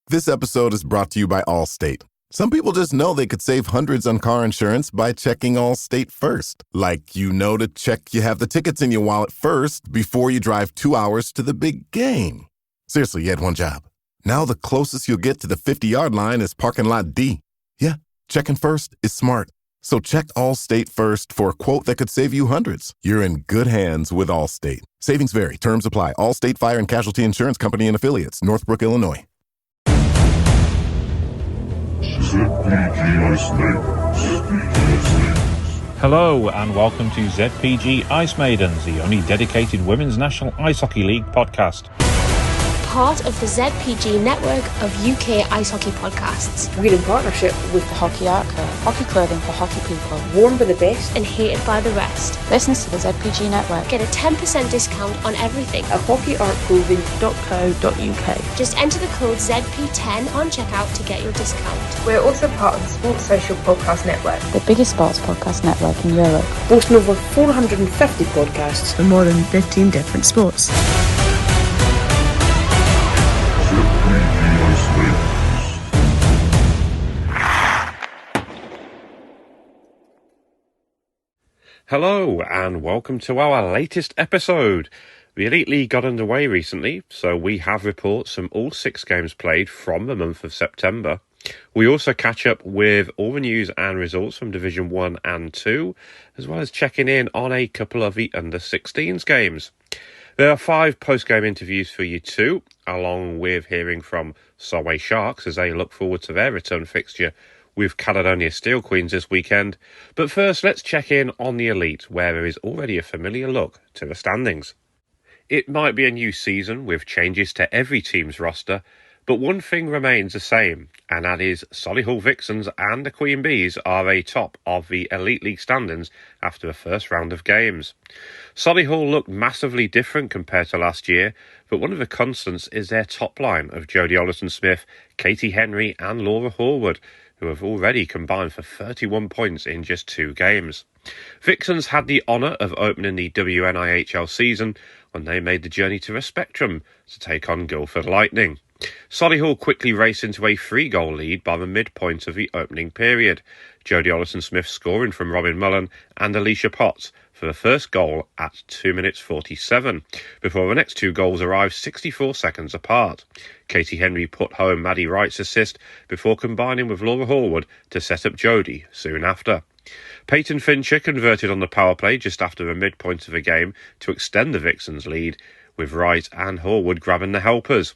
This episode is brought to you by Allstate. Some people just know they could save hundreds on car insurance by checking Allstate first. Like, to check you have the tickets in your wallet first before you drive 2 hours to the big game. Seriously, you had one job. Now the closest you'll get to the 50-yard line is parking lot D. Yeah, checking first is smart. So check Allstate first for a quote that could save you hundreds. You're in good hands with Allstate. Savings vary. Terms apply. Allstate Fire and Casualty Insurance Company and Affiliates. Northbrook, Illinois. Hello and welcome to ZPG Ice Maidens, the only dedicated Women's National Ice Hockey League podcast. Part of the ZPG network of UK ice hockey podcasts. We're in partnership with the Hockey Archive, hockey clothing for hockey people, worn by the best and hated by the rest. Listen to the ZPG network. Get a 10% discount on everything at hockeyartclothing.co.uk. Just enter the code ZP10 on checkout to get your discount. We're also part of the Sports Social Podcast Network, the biggest sports podcast network in Europe, boasting over 450 podcasts for more than 15 different sports. Hello and welcome to our latest episode. The Elite League got underway recently, so we have reports from all 6 games played from the month of September. We also catch up with all the news and results from Division 1 and 2, as well as checking in on a couple of the under-16s games. There are 5 post-game interviews for you too, along with hearing from Solway Sharks as they look forward to their return fixture with Caledonia Steel Queens this weekend. But first, let's check in on the Elite, where there is already a familiar look to the standings. It might be a new season with changes to every team's roster, but one thing remains the same, and that is Solihull Vixens and the Queen Bees are atop of the Elite League standings after the first round of games. Solihull looked massively different compared to last year, but one of the constants is their top line of Jodie Ollerton-Smith, Katie Henry and Laura Horwood, who have already combined for 31 points in just 2 games. Vixens had the honour of opening the WNIHL season when they made the journey to the Spectrum to take on Guildford Lightning. Solihull quickly raced into a 3-goal lead by the midpoint of the opening period, Jodie Ollerton-Smith scoring from Robin Mullen and Alicia Potts for the first goal at 2 minutes 47, before the next 2 goals arrived 64 seconds apart. Katie Henry put home Maddie Wright's assist before combining with Laura Horwood to set up Jodie soon after. Peyton Fincher converted on the power play just after the midpoint of the game to extend the Vixens' lead, with Wright and Horwood grabbing the helpers.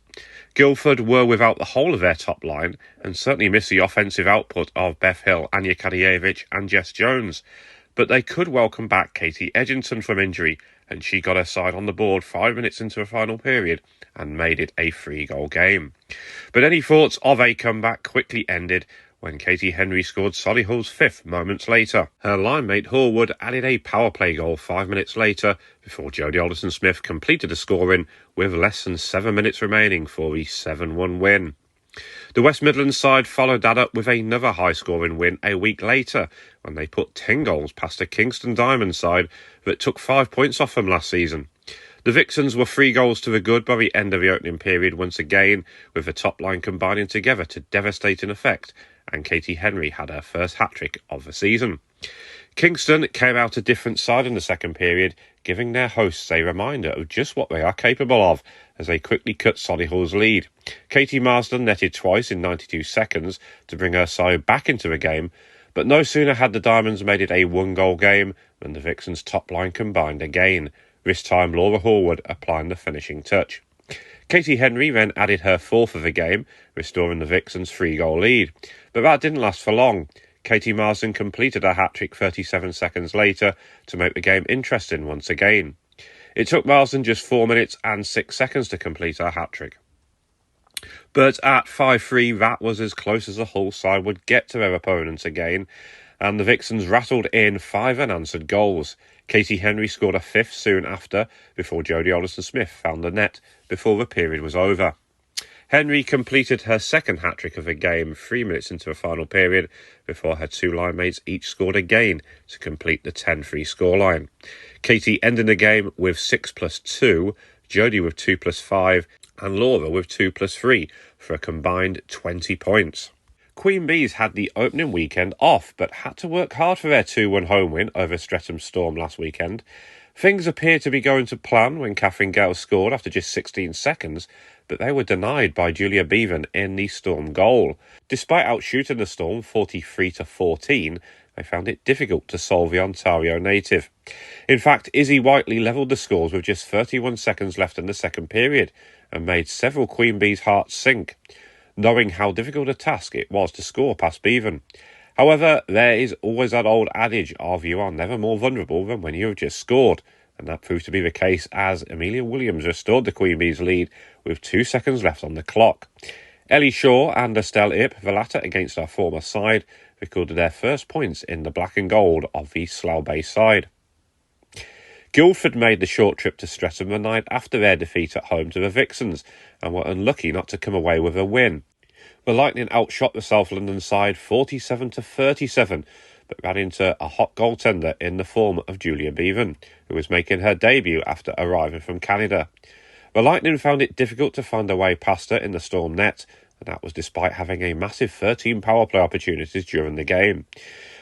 Guildford were without the whole of their top line and certainly missed the offensive output of Beth Hill, Anya Kadievich and Jess Jones. But they could welcome back Katie Edginton from injury, and she got her side on the board 5 minutes into the final period and made it a 3-goal game. But any thoughts of a comeback quickly ended when Katie Henry scored Solihull's 5th moments later. Her line-mate Horwood added a power play goal 5 minutes later before Jodie Ollerton-Smith completed the scoring with less than 7 minutes remaining for the 7-1 win. The West Midlands side followed that up with another high-scoring win a week later when they put 10 goals past the Kingston Diamond side that took 5 points off them last season. The Vixens were 3 goals to the good by the end of the opening period once again, with the top line combining together to devastating effect, and Katie Henry had her first hat-trick of the season. Kingston came out a different side in the second period, giving their hosts a reminder of just what they are capable of as they quickly cut Solihull's lead. Katie Marsden netted twice in 92 seconds to bring her side back into the game, but no sooner had the Diamonds made it a 1-goal game than the Vixens' top line combined again, this time Laura Horwood applying the finishing touch. Katie Henry then added her 4th of the game, restoring the Vixens' 3-goal lead, but that didn't last for long. Katie Marsden completed her hat-trick 37 seconds later to make the game interesting once again. It took Marsden just 4 minutes and 6 seconds to complete her hat-trick. But at 5-3, that was as close as the Hull side would get to their opponents again, and the Vixens rattled in 5 unanswered goals. Katie Henry scored a 5th soon after, before Jodie Ollerton-Smith found the net before the period was over. Henry completed her second hat-trick of the game 3 minutes into the final period before her 2 line mates each scored again to complete the 10-3 scoreline. Katie ended the game with 6+2, Jodie with 2+5 and Laura with 2+3 for a combined 20 points. Queen Bees had the opening weekend off but had to work hard for their 2-1 home win over Streatham Storm last weekend. Things appeared to be going to plan when Catherine Gale scored after just 16 seconds, but they were denied by Julia Bevan in the Storm goal. Despite outshooting the Storm 43-14, they found it difficult to solve the Ontario native. In fact, Izzy Whitley levelled the scores with just 31 seconds left in the second period and made several Queen Bees' hearts sink, knowing how difficult a task it was to score past Bevan. However, there is always that old adage of you are never more vulnerable than when you have just scored, and that proved to be the case as Amelia Williams restored the Queen Bees lead with 2 seconds left on the clock. Ellie Shaw and Estelle Ip, the latter against our former side, recorded their first points in the black and gold of the Slough Bay side. Guildford made the short trip to Streatham the night after their defeat at home to the Vixens and were unlucky not to come away with a win. The Lightning outshot the South London side 47-37, but ran into a hot goaltender in the form of Julia Bevan, who was making her debut after arriving from Canada. The Lightning found it difficult to find a way past her in the Storm net, and that was despite having a massive 13 power play opportunities during the game.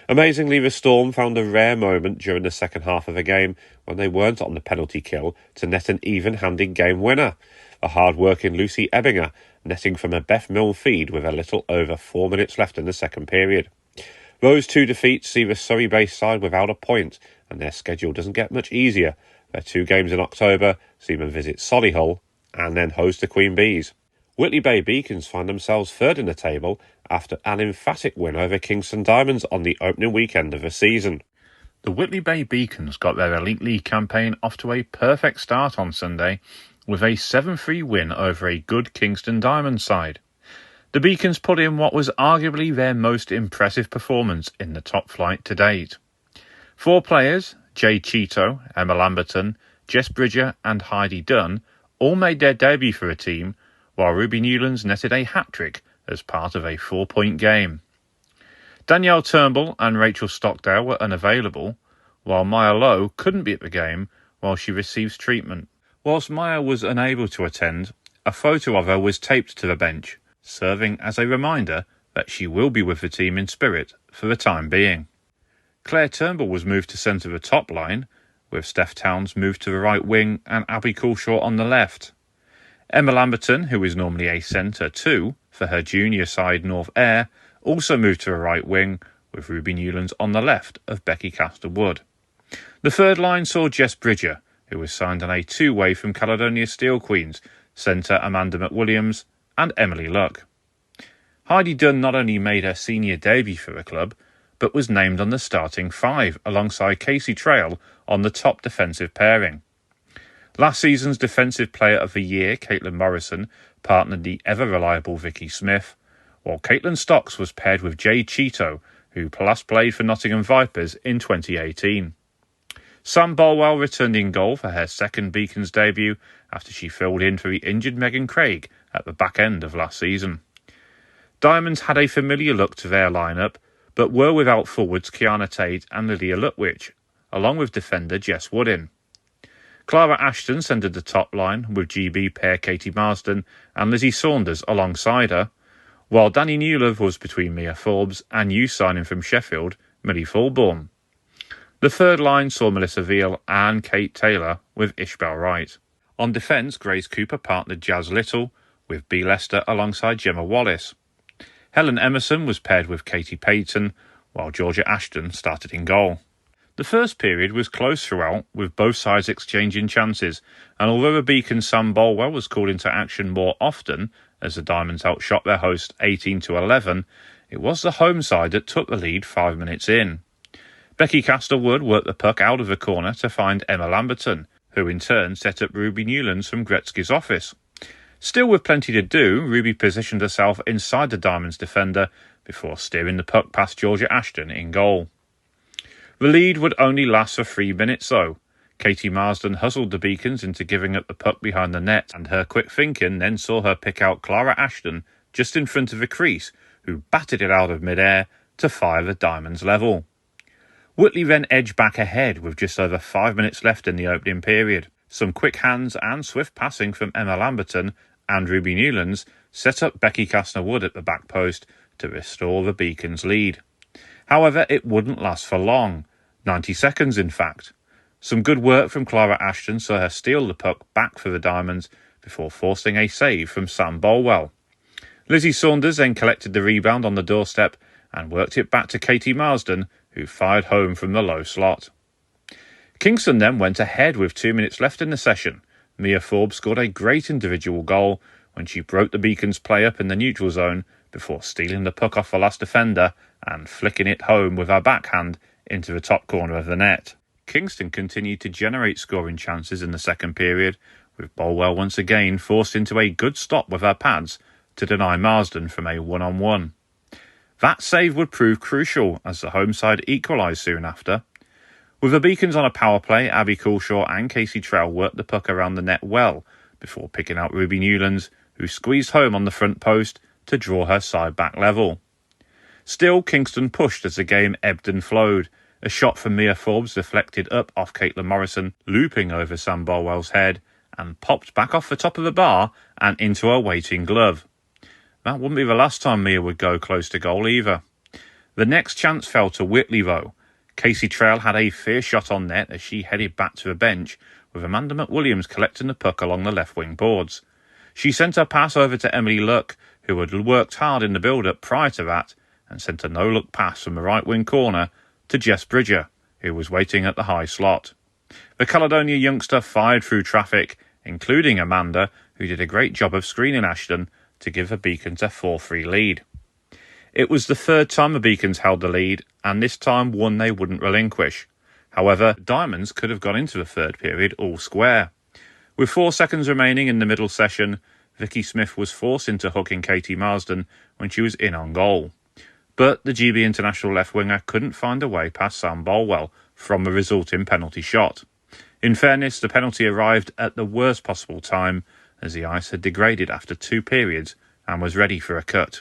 Amazingly, the Storm found a rare moment during the second half of the game when they weren't on the penalty kill to net an even-handed game winner. The hard-working Lucy Ebbinger netting from a Beth Milne feed with a little over 4 minutes left in the second period. Those two defeats see the Surrey-based side without a point, and their schedule doesn't get much easier. Their 2 games in October see them visit Solihull and then host the Queen Bees. Whitley Bay Beacons find themselves third in the table after an emphatic win over Kingston Diamonds on the opening weekend of the season. The Whitley Bay Beacons got their Elite League campaign off to a perfect start on Sunday with a 7-3 win over a good Kingston Diamonds side. The Beacons put in what was arguably their most impressive performance in the top flight to date. 4 players, Jay Cheeto, Emma Lamberton, Jess Bridger and Heidi Dunn, all made their debut for a team, while Ruby Newlands netted a hat-trick as part of a 4-point game. Danielle Turnbull and Rachel Stockdale were unavailable, while Maya Lowe couldn't be at the game while she receives treatment. Whilst Maya was unable to attend, a photo of her was taped to the bench, serving as a reminder that she will be with the team in spirit for the time being. Claire Turnbull was moved to centre the top line, with Steph Towns moved to the right wing and Abby Coulshaw on the left. Emma Lamberton, who is normally a centre too for her junior side North Ayr, also moved to the right wing, with Ruby Newlands on the left of Becky Kasner-Wood. The third line saw Jess Bridger, who was signed on a 2-way from Caledonia Steel Queens, centre Amanda McWilliams and Emily Luck. Heidi Dunn not only made her senior debut for the club, but was named on the starting 5 alongside Casey Trail on the top defensive pairing. Last season's Defensive Player of the Year, Caitlin Morrison, partnered the ever-reliable Vicky Smith, while Caitlin Stocks was paired with Jay Cheeto, who last played for Nottingham Vipers in 2018. Sam Bolwell returned in goal for her second Beacons debut after she filled in for the injured Megan Craig at the back end of last season. Diamonds had a familiar look to their lineup, but were without forwards Kiana Tate and Lydia Lutwich, along with defender Jess Woodin. Clara Ashton centred the top line with GB pair Katie Marsden and Lizzie Saunders alongside her, while Danny Newlove was between Mia Forbes and youth signing from Sheffield, Millie Thulbourne. The third line saw Melissa Veal and Kate Taylor with Ishbel Wright. On defence, Grace Cooper partnered Jazz Little with B. Lester alongside Gemma Wallace. Helen Emerson was paired with Katie Payton, while Georgia Ashton started in goal. The first period was close throughout, with both sides exchanging chances, and although the Beacon Sam Bolwell was called into action more often, as the Diamonds outshot their host 18-11, it was the home side that took the lead 5 minutes in. Becky Kasner-Wood worked the puck out of the corner to find Emma Lamberton, who in turn set up Ruby Newlands from Gretzky's office. Still with plenty to do, Ruby positioned herself inside the Diamonds defender before steering the puck past Georgia Ashton in goal. The lead would only last for 3 minutes though. Katie Marsden hustled the Beacons into giving up the puck behind the net, and her quick thinking then saw her pick out Clara Ashton just in front of the crease, who batted it out of mid-air to fire the Diamonds level. Whitley then edged back ahead with just over 5 minutes left in the opening period. Some quick hands and swift passing from Emma Lamberton and Ruby Newlands set up Becky Kasner-Wood at the back post to restore the Beacons' lead. However, it wouldn't last for long, 90 seconds in fact. Some good work from Clara Ashton saw her steal the puck back for the Diamonds before forcing a save from Sam Bolwell. Lizzie Saunders then collected the rebound on the doorstep and worked it back to Katie Marsden, who fired home from the low slot. Kingston then went ahead with 2 minutes left in the session. Mia Forbes scored a great individual goal when she broke the Beacons' play up in the neutral zone before stealing the puck off the last defender and flicking it home with her backhand into the top corner of the net. Kingston continued to generate scoring chances in the second period, with Bolwell once again forced into a good stop with her pads to deny Marsden from a one-on-one. That save would prove crucial as the home side equalised soon after. With the Beacons on a power play, Abby Coulshaw and Casey Trell worked the puck around the net well before picking out Ruby Newlands, who squeezed home on the front post to draw her side back level. Still, Kingston pushed as the game ebbed and flowed. A shot from Mia Forbes deflected up off Caitlin Morrison, looping over Sam Bolwell's head, and popped back off the top of the bar and into a waiting glove. That wouldn't be the last time Mia would go close to goal either. The next chance fell to Whitley though. Casey Trell had a fierce shot on net as she headed back to the bench, with Amanda McWilliams collecting the puck along the left wing boards. She sent her pass over to Emily Luck, who had worked hard in the build-up prior to that, and sent a no-look pass from the right wing corner to Jess Bridger, who was waiting at the high slot. The Caledonia youngster fired through traffic, including Amanda, who did a great job of screening Ashton to give the Beacons a 4-3 lead. It was the third time the Beacons held the lead, and this time one they wouldn't relinquish. However, Diamonds could have gone into the third period all square. With 4 seconds remaining in the middle session, Vicky Smith was forced into hooking Katie Marsden when she was in on goal. But the GB International left winger couldn't find a way past Sam Bolwell from the resulting penalty shot. In fairness, the penalty arrived at the worst possible time, as the ice had degraded after 2 periods and was ready for a cut.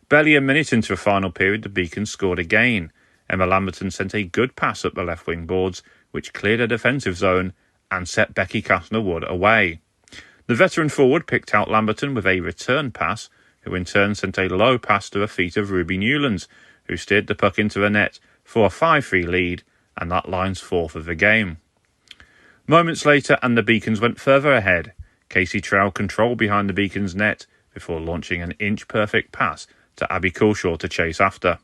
Barely a minute into the final period, the Beacons scored again. Emma Lamberton sent a good pass up the left wing boards, which cleared a defensive zone and set Becky Kasner-Wood away. The veteran forward picked out Lamberton with a return pass, who in turn sent a low pass to the feet of Ruby Newlands, who steered the puck into the net for a 5-3 lead, and that line's 4th of the game. Moments later, and the Beacons went further ahead. Casey Trowell controlled behind the Beacons' net before launching an inch-perfect pass to Abby Coulshaw to chase after.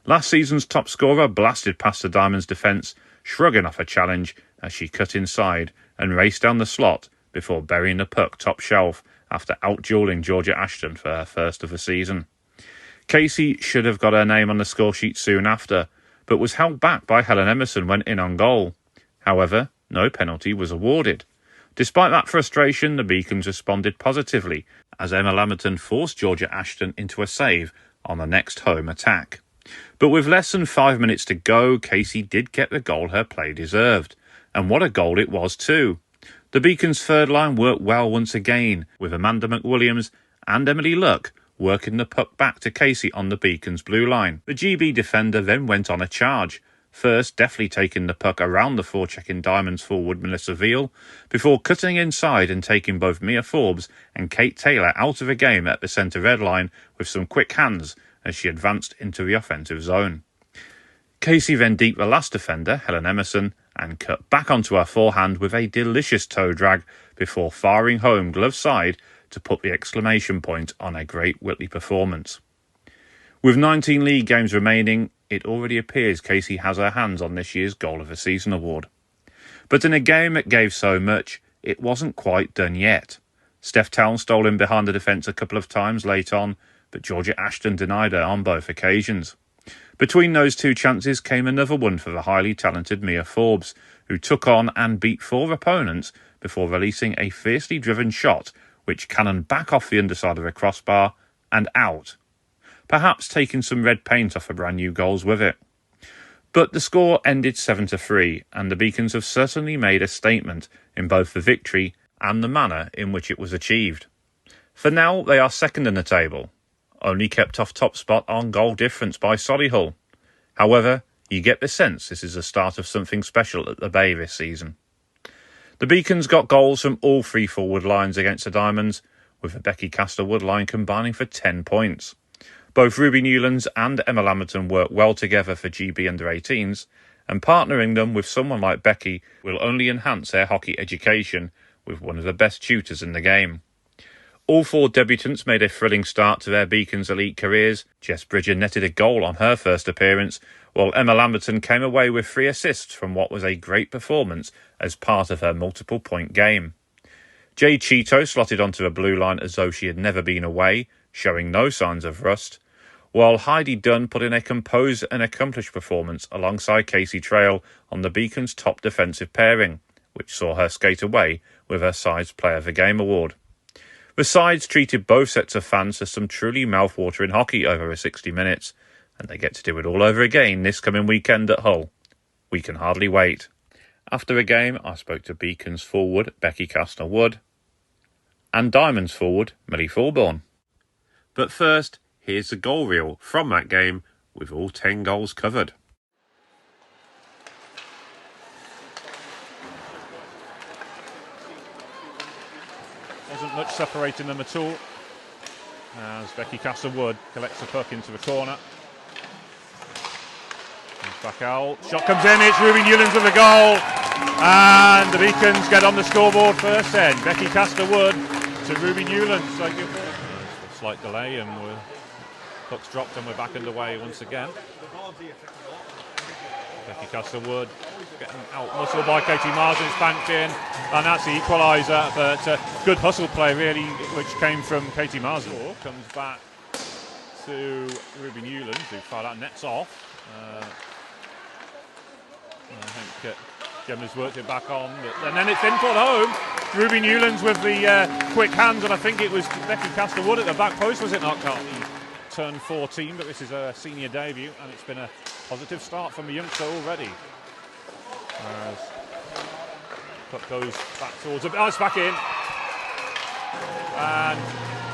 Last season's top scorer blasted past the Diamonds' defence, shrugging off a challenge as she cut inside and raced down the slot before burying the puck top shelf after out-duelling Georgia Ashton for her first of the season. Casey should have got her name on the scoresheet soon after, but was held back by Helen Emerson when in on goal. However, no penalty was awarded. Despite that frustration, the Beacons responded positively as Emma Lamberton forced Georgia Ashton into a save on the next home attack. But with less than 5 minutes to go, Casey did get the goal her play deserved. And what a goal it was too. The Beacons' third line worked well once again, with Amanda McWilliams and Emily Luck working the puck back to Casey on the Beacons' blue line. The GB defender then went on a charge, first deftly taking the puck around the forechecking Diamonds forward Melissa Veal, before cutting inside and taking both Mia Forbes and Kate Taylor out of the game at the centre red line with some quick hands as she advanced into the offensive zone. Casey then deeped the last defender, Helen Emerson, and cut back onto her forehand with a delicious toe drag before firing home glove side to put the exclamation point on a great Whitley performance. With 19 league games remaining, it already appears Casey has her hands on this year's Goal of the Season award. But in a game that gave so much, it wasn't quite done yet. Steph Town stole in behind the defence a couple of times late on, but Georgia Ashton denied her on both occasions. Between those 2 chances came another one for the highly talented Mia Forbes, who took on and beat 4 opponents before releasing a fiercely driven shot which cannoned back off the underside of the crossbar and out, perhaps taking some red paint off her brand new goals with it. But the score ended 7-3, and the Beacons have certainly made a statement in both the victory and the manner in which it was achieved. For now, they are second in the table, only kept off top spot on goal difference by Solihull. However, you get the sense this is the start of something special at the Bay this season. The Beacons got goals from all three forward lines against the Diamonds, with the Becky Kasner-Wood line combining for 10 points. Both Ruby Newlands and Emma Lamberton work well together for GB under-18s, and partnering them with someone like Becky will only enhance their hockey education with one of the best tutors in the game. All four debutants made a thrilling start to their Beacons elite careers. Jess Bridger netted a goal on her first appearance, while Emma Lamberton came away with 3 assists from what was a great performance as part of her multiple-point game. Jade Cheeto slotted onto the blue line as though she had never been away, showing no signs of rust, while Heidi Dunn put in a composed and accomplished performance alongside Casey Trail on the Beacons' top defensive pairing, which saw her skate away with her side's Player of the Game award. The sides treated both sets of fans to some truly mouth-watering hockey over the 60 minutes, and they get to do it all over again this coming weekend at Hull. We can hardly wait. After the game, I spoke to Beacons forward Becky Kasner-Wood and Diamonds forward Millie Thulbourne. But first, here's the goal reel from that game with all 10 goals covered. Wasn't much separating them at all as Becky Kasner-Wood collects the puck into the corner. Comes back out, shot comes in, it's Ruby Newlands with the goal, and the Beacons get on the scoreboard first then. Becky Kasner-Wood to Ruby Newlands. Thank you. A slight delay and puck's dropped and we're back underway once again. Becky Kasner-Wood getting out-muscled by Katie Marsden, it's banked in, and that's the equaliser, but good hustle play really, which came from Katie Marsden. Comes back to Ruby Newlands, who fired out, nets off. I think Gemma's worked it back on, and then it's in for home. Ruby Newlands with the quick hands, and I think it was Becky Kasner-Wood at the back post, was it not, Carl? Turned 14, but this is her senior debut, and it's been a positive start from the youngster already. As puck goes back towards it. Oh, it's back in. And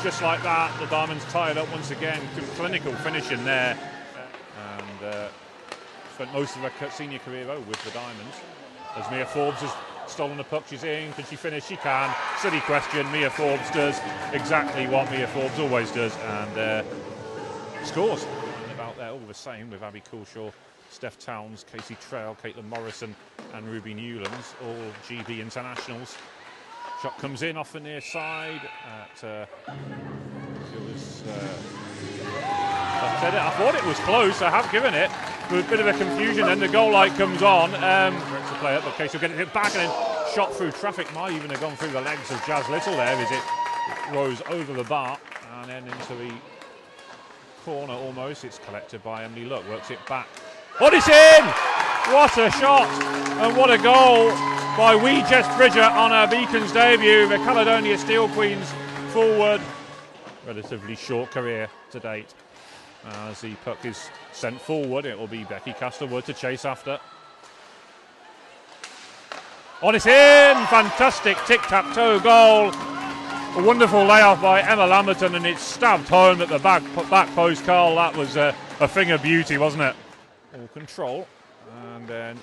just like that, the Diamonds tie it up once again. Clinical finishing there. And spent most of her senior career with the Diamonds. As Mia Forbes has stolen the puck, she's in. Can she finish? She can. Silly question. Mia Forbes does exactly what Mia Forbes always does, and scores. And about there, all the same with Abby Coulshaw, Steph Towns, Casey Trail, Caitlin Morrison and Ruby Newlands, all GB internationals. Shot comes in off the near side. I thought it was close, I have given it. With a bit of a confusion, then the goal light comes on. Corrects the play up, but Casey will get it back and then shot through traffic. Might even have gone through the legs of Jazz Little there as it rose over the bar and then into the corner almost. It's collected by Emily Luck, works it back. Oh, it's in! What a shot and what a goal by wee Jess Bridger on her Beacons debut. The Caledonia Steel Queens forward. Relatively short career to date. As the puck is sent forward, it will be Becky Kasner-Wood to chase after. Oh, it's in! Fantastic tic-tac-toe goal. A wonderful layoff by Emma Lamberton, and it's stabbed home at the back post, Carl. That was a thing of beauty, wasn't it? All control, and then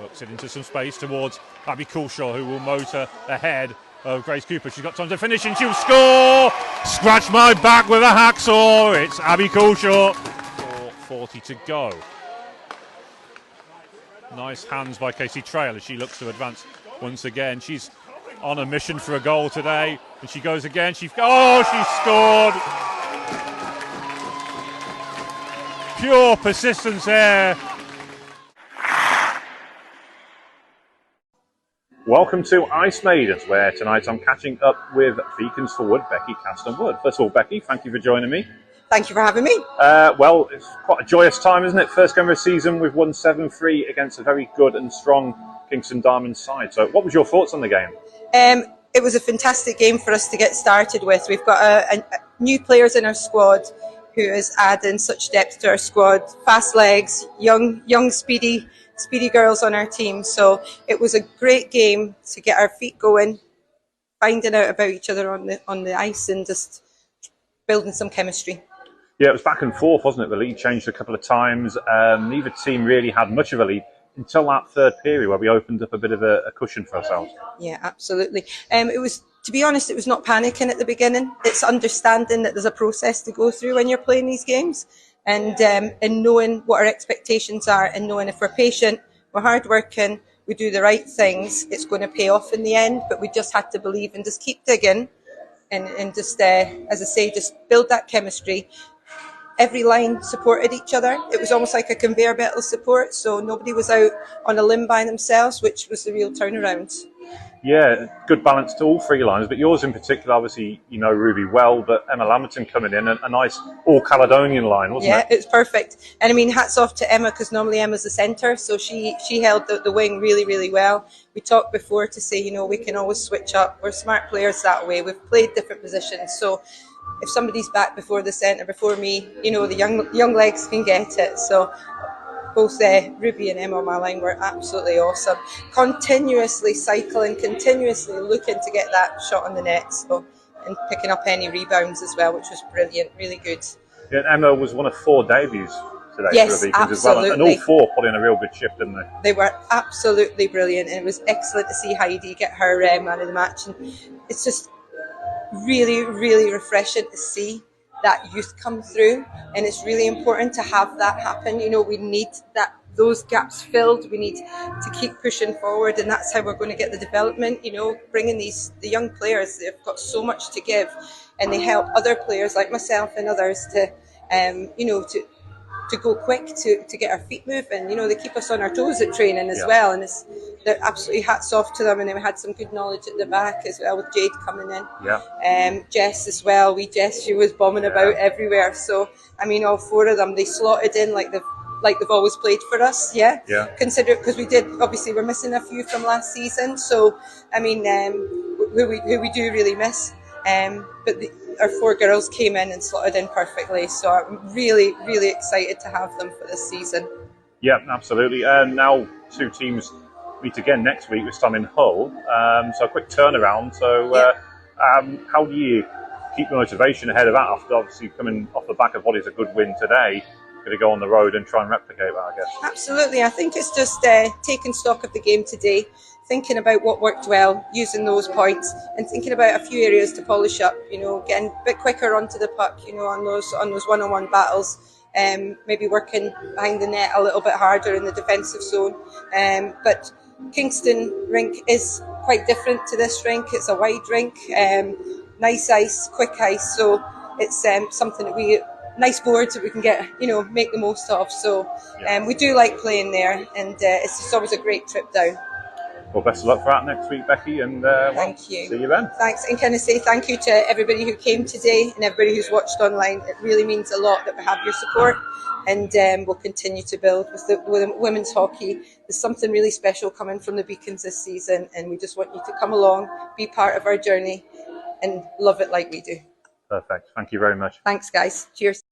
works it into some space towards Abby Coulshaw, who will motor ahead of Grace Cooper. She's got time to finish and she'll score! Scratch my back with a hacksaw. It's Abby Coulshaw. 4:40 to go. Nice hands by Casey Trail as she looks to advance once again. She's on a mission for a goal today, and she goes again. She scored! Pure persistence there. Welcome to Ice Maidens, where tonight I'm catching up with Beacons forward Becky Kasner-Wood. First of all, Becky, thank you for joining me. Thank you for having me. Well, it's quite a joyous time, isn't it? First game of the season, we've won 7-3 against a very good and strong Kingston Diamonds side. So what was your thoughts on the game? It was a fantastic game for us to get started with. We've got new players in our squad who is adding such depth to our squad. Fast legs, young, speedy girls on our team. So it was a great game to get our feet going, finding out about each other on the ice and just building some chemistry. Yeah, it was back and forth, wasn't it? The lead changed a couple of times. Neither team really had much of a lead. until that third period where we opened up a bit of a cushion for ourselves. Yeah, absolutely. It was, to be honest, it was not panicking at the beginning. It's understanding that there's a process to go through when you're playing these games, and knowing what our expectations are, and knowing if we're patient, we're hardworking, we do the right things, it's going to pay off in the end. But we just had to believe and just keep digging, and just, as I say, just build that chemistry. Every line supported each other. It was almost like a conveyor belt of support, so nobody was out on a limb by themselves, which was the real turnaround. Yeah, good balance to all three lines, but yours in particular, obviously, you know Ruby well, but Emma Lamberton coming in, a nice all-Caledonian line, wasn't it? Yeah, it's perfect. And I mean, hats off to Emma, because normally Emma's the centre, so she held the wing really, really well. We talked before to say, we can always switch up. We're smart players that way. We've played different positions, so if somebody's back before the centre, before me, the young legs can get it. So both Ruby and Emma on my line were absolutely awesome. Continuously cycling, continuously looking to get that shot on the net, and picking up any rebounds as well, which was brilliant, really good. Yeah, Emma was one of 4 debuts today yes, for the Beacons absolutely. as well, and all 4 put in a real good shift, didn't they? They were absolutely brilliant, and it was excellent to see Heidi get her man of the match. And it's just really, really refreshing to see that youth come through, and it's really important to have that happen. We need those gaps filled. We need to keep pushing forward, and that's how we're going to get the development. Bringing the young players, they've got so much to give, and they help other players like myself and others to to go quick, to get our feet moving. They keep us on our toes at training as well, and they're absolutely hats off to them. And then we had some good knowledge at the back as well, with Jade coming in. Jess as well. She was bombing about everywhere. So I mean, all 4 of them, they slotted in like they've always played for us. Consider, because we're missing a few from last season. So I mean, who we do really miss. But our 4 girls came in and slotted in perfectly. So I'm really, really excited to have them for this season. Yeah, absolutely. Now 2 teams meet again next week, this time in Hull. So a quick turnaround. So how do you keep the motivation ahead of that after obviously coming off the back of what is a good win today? Going to go on the road and try and replicate that, I guess. Absolutely. I think it's just taking stock of the game today, thinking about what worked well, using those points, and thinking about a few areas to polish up. Getting a bit quicker onto the puck. On those one-on-one battles. Maybe working behind the net a little bit harder in the defensive zone. But Kingston rink is quite different to this rink. It's a wide rink, nice ice, quick ice. So it's something that nice boards that we can get, make the most of. So we do like playing there, and it's just always a great trip down. Well, best of luck for that next week, Becky, and thank you. See you then. Thanks, and can I say thank you to everybody who came today and everybody who's watched online. It really means a lot that we have your support, and we'll continue to build with women's hockey. There's something really special coming from the Beacons this season, and we just want you to come along, be part of our journey, and love it like we do. Perfect. Thank you very much. Thanks, guys. Cheers.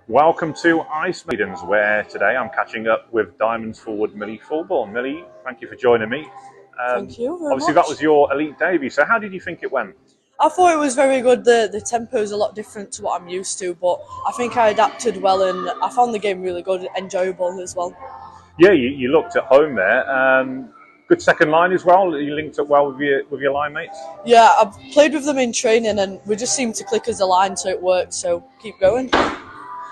Welcome to Ice Maidens, where today I'm catching up with Diamonds forward Millie Thulbourne. Millie, thank you for joining me. Thank you very obviously, much. that was your elite debut, so how did you think it went? I thought it was very good. The tempo is a lot different to what I'm used to, but I think I adapted well, and I found the game really good, enjoyable as well. Yeah, you looked at home there. Good second line as well. You linked up well with your line mates. Yeah, I've played with them in training, and we just seemed to click as a line, so it worked. So keep going.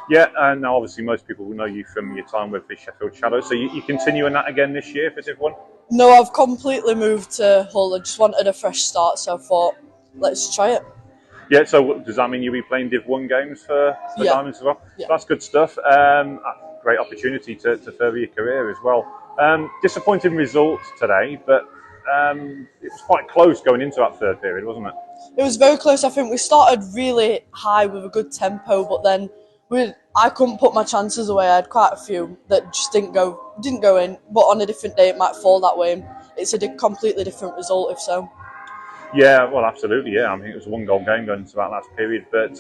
Yeah, and now obviously most people will know you from your time with the Sheffield Shadows. So you continuing that again this year for Div 1? No, I've completely moved to Hull. I just wanted a fresh start, so I thought, let's try it. Yeah, so does that mean you'll be playing Div 1 games for Diamonds as well? Yeah. So that's good stuff. Great opportunity to further your career as well. Disappointing result today, but it was quite close going into that third period, wasn't it? It was very close. I think we started really high with a good tempo, but then I couldn't put my chances away. I had quite a few that just didn't go in, but on a different day it might fall that way, and it's a completely different result if so. Yeah, well, absolutely, yeah. I mean, it was a 1-goal game going into that last period, but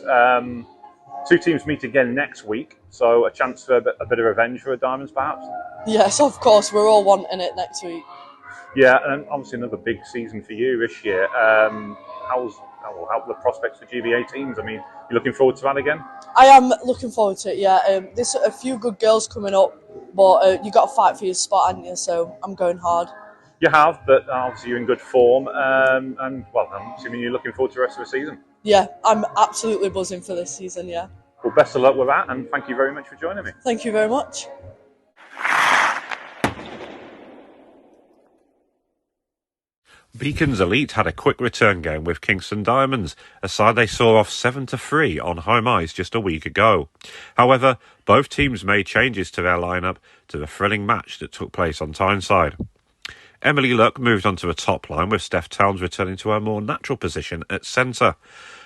2 teams meet again next week, so a chance for a bit of revenge for the Diamonds, perhaps? Yes, of course, we're all wanting it next week. Yeah, and obviously another big season for you this year. How will the prospects for GB18s? I mean, you looking forward to that again? I am looking forward to it, yeah. There's a few good girls coming up but you got to fight for your spot, haven't you? So I'm going hard. You have, but obviously you're in good form, and I'm assuming you're looking forward to the rest of the season. Yeah, I'm absolutely buzzing for this season, yeah. Well, best of luck with that, and thank you very much for joining me. Thank you very much. Beacons Elite had a quick return game with Kingston Diamonds, a side they saw off 7-3 on home ice just a week ago. However, both teams made changes to their lineup to the thrilling match that took place on Tyneside. Emily Luck moved onto the top line with Steph Towns returning to her more natural position at centre.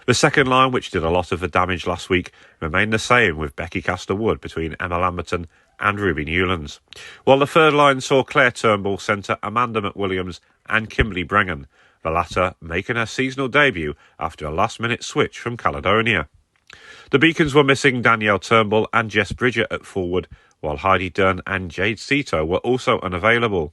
The second line, which did a lot of the damage last week, remained the same with Becky Kasner-Wood between Emma Lamberton and Ruby Newlands. While the third line saw Claire Turnbull centre Amanda McWilliams and Kimberly Brengan, the latter making her seasonal debut after a last-minute switch from Caledonia. The Beacons were missing Danielle Turnbull and Jess Bridger at forward, while Heidi Dunn and Jade Cito were also unavailable.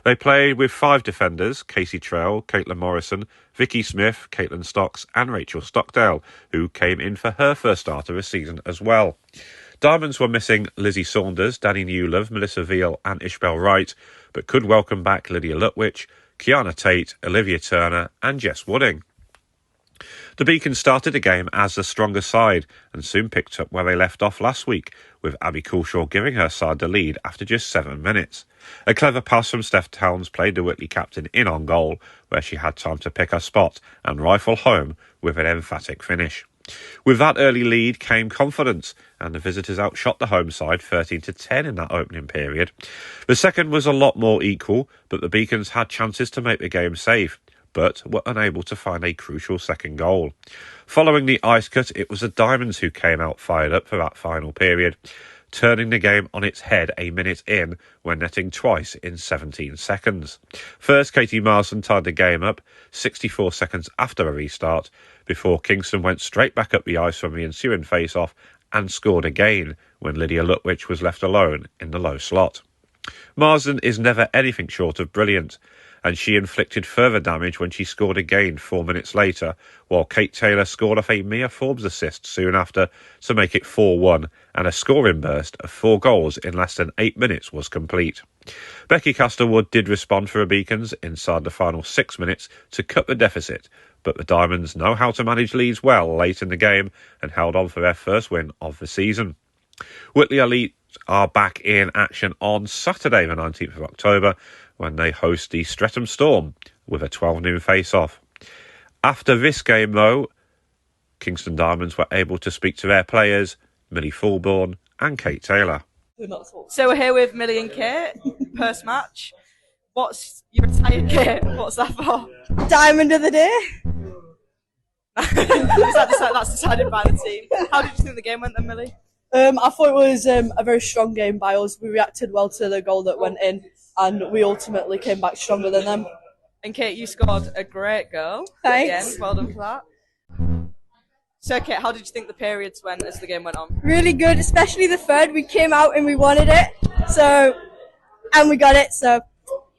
They played with 5 defenders, Casey Trail, Caitlin Morrison, Vicky Smith, Caitlin Stocks and Rachel Stockdale, who came in for her first start of the season as well. Diamonds were missing Lizzie Saunders, Danny Newlove, Melissa Veal and Ishbel Wright, but could welcome back Lydia Lutwich, Kiana Tate, Olivia Turner and Jess Wooding. The Beacons started the game as the stronger side and soon picked up where they left off last week, with Abby Coulshaw giving her side the lead after just 7 minutes. A clever pass from Steph Towns played the Whitley captain in on goal, where she had time to pick her spot and rifle home with an emphatic finish. With that early lead came confidence, and the visitors outshot the home side 13-10 in that opening period. The second was a lot more equal, but the Beacons had chances to make the game safe, but were unable to find a crucial second goal. Following the ice cut, it was the Diamonds who came out fired up for that final period, turning the game on its head a minute in when netting twice in 17 seconds. First, Katie Marsden tied the game up 64 seconds after a restart, before Kingston went straight back up the ice from the ensuing face-off and scored again when Lydia Lutwich was left alone in the low slot. Marsden is never anything short of brilliant, and she inflicted further damage when she scored again 4 minutes later, while Kate Taylor scored off a Mia Forbes assist soon after to make it 4-1, and a scoring burst of 4 goals in less than 8 minutes was complete. Becky Kasner-Wood did respond for the Beacons inside the final 6 minutes to cut the deficit, but the Diamonds know how to manage leads well late in the game and held on for their first win of the season. Whitley Elite are back in action on Saturday the 19th of October when they host the Streatham Storm with a 12 noon face-off. After this game though, Kingston Diamonds were able to speak to their players, Millie Thulbourne and Kate Taylor. So we're here with Millie and Kate, post-match. What's your retired Kate? What's that for? Diamond of the day. That's decided by the team. How did you think the game went then, Millie? I thought it was a very strong game by us. We reacted well to the goal that went in, and we ultimately came back stronger than them. And Kate, you scored a great goal. Thanks. Again, well done for that. So Kate, how did you think the periods went as the game went on? Really good, especially the third. We came out and we wanted it, and we got it, so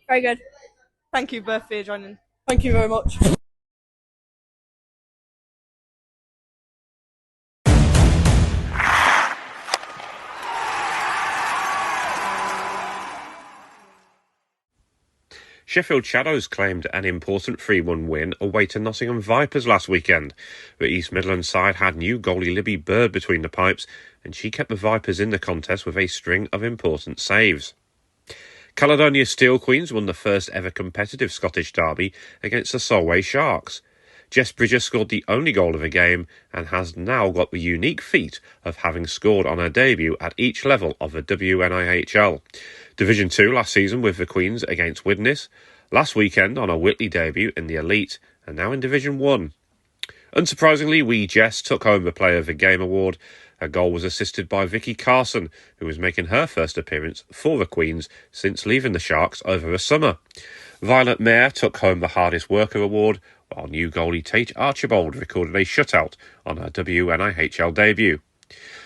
very good. Thank you both for joining. Thank you very much. Sheffield Shadows claimed an important 3-1 win away to Nottingham Vipers last weekend. The East Midlands side had new goalie Libby Bird between the pipes, and she kept the Vipers in the contest with a string of important saves. Caledonia Steel Queens won the first ever competitive Scottish derby against the Solway Sharks. Jess Bridger scored the only goal of the game and has now got the unique feat of having scored on her debut at each level of the WNIHL. Division 2 last season with the Queens against Widnes, last weekend on a Whitley debut in the Elite, and now in Division 1. Unsurprisingly, wee Jess took home the Player of the Game award. Her goal was assisted by Vicky Carson, who was making her first appearance for the Queens since leaving the Sharks over the summer. Violet Mayer took home the Hardest Worker award, while new goalie Tate Archibald recorded a shutout on her WNIHL debut.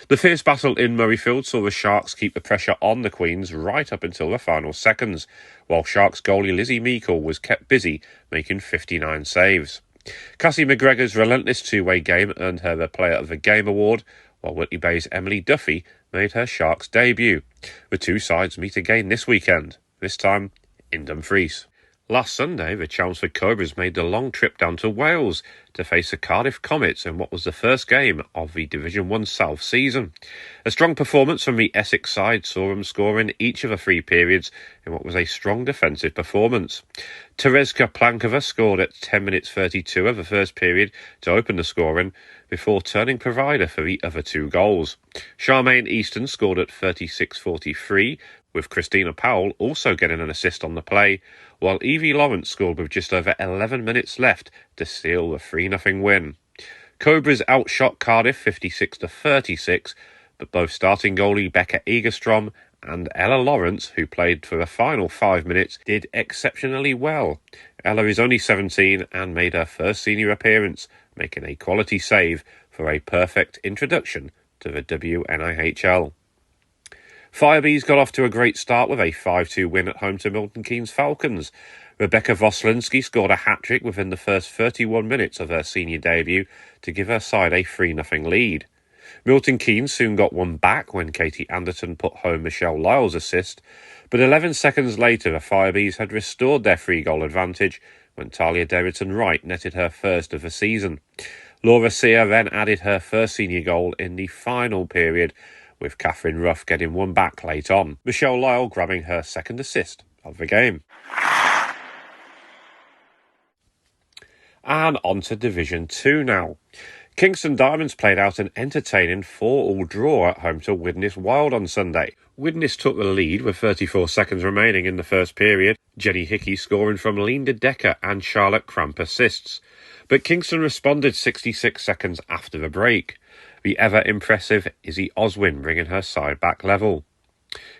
The fierce battle in Murrayfield saw the Sharks keep the pressure on the Queens right up until the final seconds, while Sharks goalie Lizzie Meikle was kept busy making 59 saves. Cassie McGregor's relentless two-way game earned her the Player of the Game award, while Whitley Bay's Emily Duffy made her Sharks debut. The two sides meet again this weekend, this time in Dumfries. Last Sunday, the Chelmsford Cobras made the long trip down to Wales to face the Cardiff Comets in what was the first game of the Division 1 South season. A strong performance from the Essex side saw them scoring each of the 3 periods in what was a strong defensive performance. Terezka Plankova scored at 10 minutes 32 of the first period to open the scoring, before turning provider for the other 2 goals. Charmaine Easton scored at 36:43, with Christina Powell also getting an assist on the play, while Evie Lawrence scored with just over 11 minutes left to seal the 3-0 win. Cobras outshot Cardiff 56-36, but both starting goalie Becca Egerstrom and Ella Lawrence, who played for the final 5 minutes, did exceptionally well. Ella is only 17 and made her first senior appearance, making a quality save for a perfect introduction to the WNIHL. Firebees got off to a great start with a 5-2 win at home to Milton Keynes Falcons. Rebecca Voslinski scored a hat-trick within the first 31 minutes of her senior debut to give her side a 3-0 lead. Milton Keynes soon got one back when Katie Anderton put home Michelle Lyle's assist, but 11 seconds later the Firebees had restored their 3-goal advantage when Talia Derriton-Wright netted her first of the season. Laura Sear then added her first senior goal in the final period, with Catherine Ruff getting one back late on, Michelle Lyle grabbing her second assist of the game. And on to Division 2 now. Kingston Diamonds played out an entertaining 4-4 draw at home to Widnes Wild on Sunday. Widnes took the lead with 34 seconds remaining in the first period, Jenny Hickey scoring from Leen DeDekker and Charlotte Cramp assists. But Kingston responded 66 seconds after the break, the ever-impressive Izzy Oswin bringing her side back level.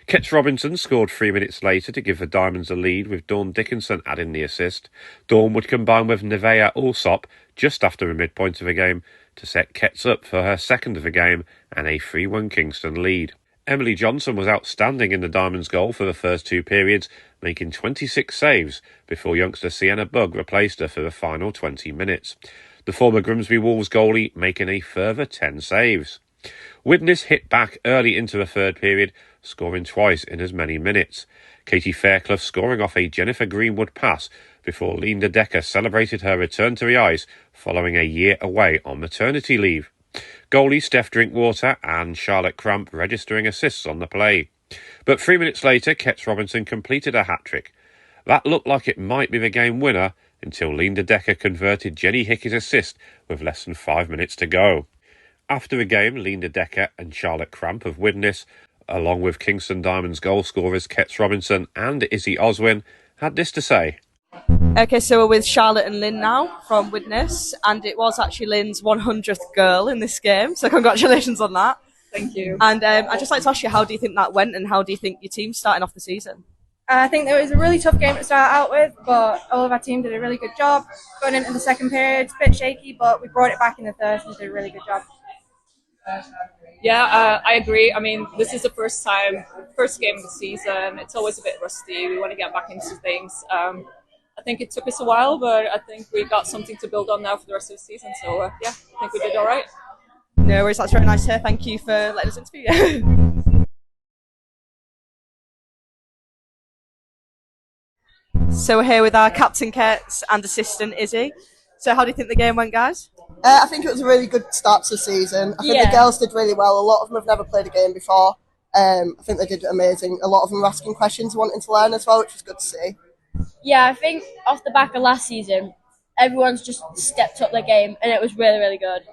Ketz Robinson scored 3 minutes later to give the Diamonds a lead, with Dawn Dickinson adding the assist. Dawn would combine with Nevea Alsop just after the midpoint of the game to set Ketz up for her second of the game and a 3-1 Kingston lead. Emily Johnson was outstanding in the Diamonds' goal for the first 2 periods, making 26 saves before youngster Sienna Bugg replaced her for the final 20 minutes. The former Grimsby Wolves goalie making a further 10 saves. Widnes hit back early into the third period, scoring twice in as many minutes. Katie Fairclough scoring off a Jennifer Greenwood pass before Leen DeDekker celebrated her return to the ice following a year away on maternity leave. Goalie Steph Drinkwater and Charlotte Cramp registering assists on the play. But 3 minutes later, Ketz Robinson completed a hat-trick. That looked like it might be the game winner until Leen DeDekker converted Jenny Hickey's assist with less than 5 minutes to go. After the game, Leen DeDekker and Charlotte Cramp of Widnes, along with Kingston Diamonds goal scorers Ketz Robinson and Izzy Oswin, had this to say. Okay, so we're with Charlotte and Leen now from Widnes, and it was actually Lynn's 100th goal in this game, so congratulations on that. Thank you. And I'd just like to ask you, how do you think that went, and how do you think your team's starting off the season? I think it was a really tough game to start out with, but all of our team did a really good job. Going into the second period, it's a bit shaky, but we brought it back in the third and did a really good job. Yeah, I agree. I mean, this is the first game of the season. It's always a bit rusty. We want to get back into things. I think it took us a while, but I think we got something to build on now for the rest of the season. So, yeah, I think we did all right. No worries, that's very nice to hear. Thank you for letting us interview you. So we're here with our captain Ketz and assistant Izzy. So how do you think the game went, guys? I think it was a really good start to the season. I think the girls did really well. A lot of them have never played a game before. I think they did amazing. A lot of them were asking questions, wanting to learn as well, which was good to see. Yeah, I think off the back of last season, everyone's just stepped up their game, and it was really, really good.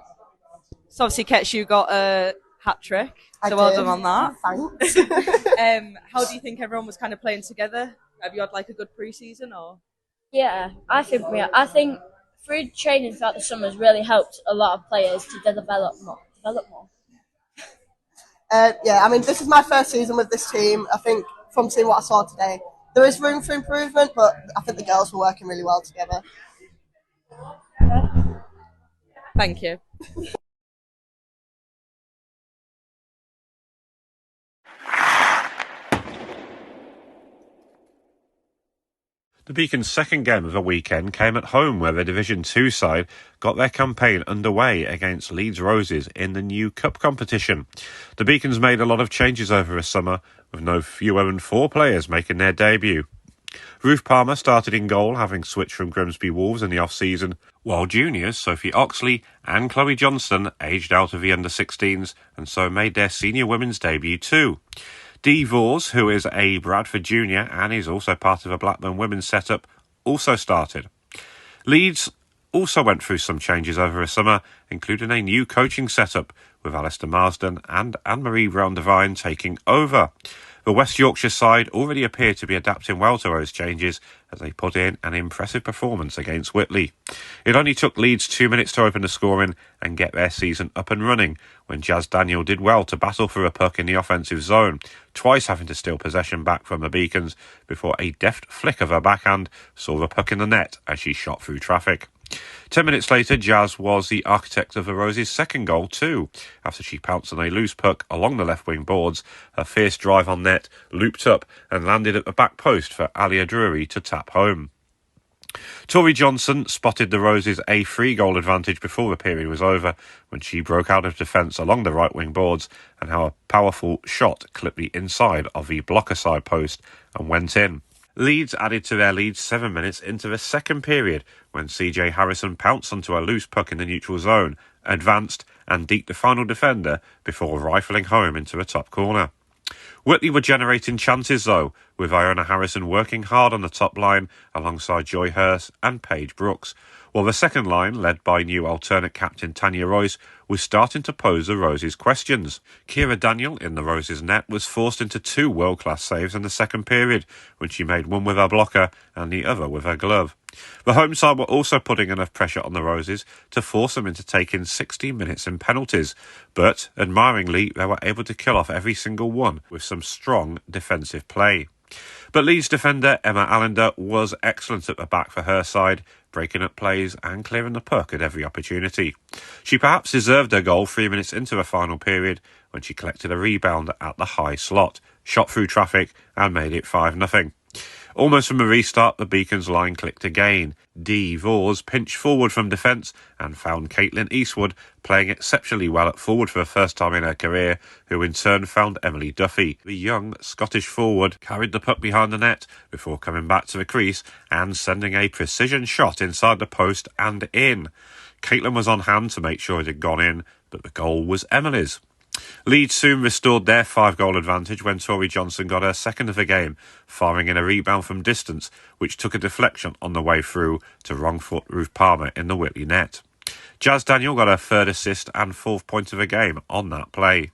So obviously, Ketz, you got a hat-trick, so well done on that. Thanks. How do you think everyone was kind of playing together? Have you had like a good pre-season, or? Yeah, I think through training throughout the summer has really helped a lot of players to develop more. Yeah, I mean, this is my first season with this team. I think from seeing what I saw today, there is room for improvement, but I think the girls were working really well together. Thank you. The Beacons' second game of the weekend came at home, where the Division 2 side got their campaign underway against Leeds Roses in the new Cup competition. The Beacons made a lot of changes over the summer, with no fewer than 4 players making their debut. Ruth Palmer started in goal, having switched from Grimsby Wolves in the off-season, while juniors Sophie Oxley and Chloe Johnston aged out of the under-16s and so made their senior women's debut too. Dee Vors, who is a Bradford junior and is also part of a Blackburn women's setup, also started. Leeds also went through some changes over the summer, including a new coaching setup, with Alistair Marsden and Anne-Marie Brown-Devine taking over. The West Yorkshire side already appeared to be adapting well to those changes as they put in an impressive performance against Whitley. It only took Leeds 2 minutes to open the scoring and get their season up and running, when Jazz Daniel did well to battle for a puck in the offensive zone, twice having to steal possession back from the Beacons before a deft flick of her backhand saw the puck in the net as she shot through traffic. 10 minutes later, Jazz was the architect of the Roses' second goal too, after she pounced on a loose puck along the left wing boards. Her fierce drive on net looped up and landed at the back post for Alia Drury to tap home. Tori Johnson spotted the Roses a 3-goal advantage before the period was over, when she broke out of defence along the right wing boards, and how a powerful shot clipped the inside of the blocker side post and went in. Leeds added to their lead 7 minutes into the second period, when CJ Harrison pounced onto a loose puck in the neutral zone, advanced and deked the final defender before rifling home into the top corner. Whitley were generating chances though, with Iona Harrison working hard on the top line alongside Joy Hurst and Paige Brooks, while the second line, led by new alternate captain Tanya Royce, was starting to pose the Roses questions. Kira Daniel in the Roses net was forced into 2 world-class saves in the second period, when she made one with her blocker and the other with her glove. The home side were also putting enough pressure on the Roses to force them into taking 60 minutes in penalties, but admiringly they were able to kill off every single one with some strong defensive play. But Leeds defender Emma Allender was excellent at the back for her side, breaking up plays and clearing the puck at every opportunity. She perhaps deserved her goal 3 minutes into the final period, when she collected a rebound at the high slot, shot through traffic and made it 5-0. Almost from a restart, the Beacons line clicked again. Dee Vors pinched forward from defence and found Caitlin Eastwood playing exceptionally well at forward for the first time in her career, who in turn found Emily Duffy. The young Scottish forward carried the puck behind the net before coming back to the crease and sending a precision shot inside the post and in. Caitlin was on hand to make sure it had gone in, but the goal was Emily's. Leeds soon restored their 5-goal advantage when Tori Johnson got her second of the game, firing in a rebound from distance, which took a deflection on the way through to wrong-foot Ruth Palmer in the Whitley net. Jazz Daniel got her third assist and 4th point of the game on that play.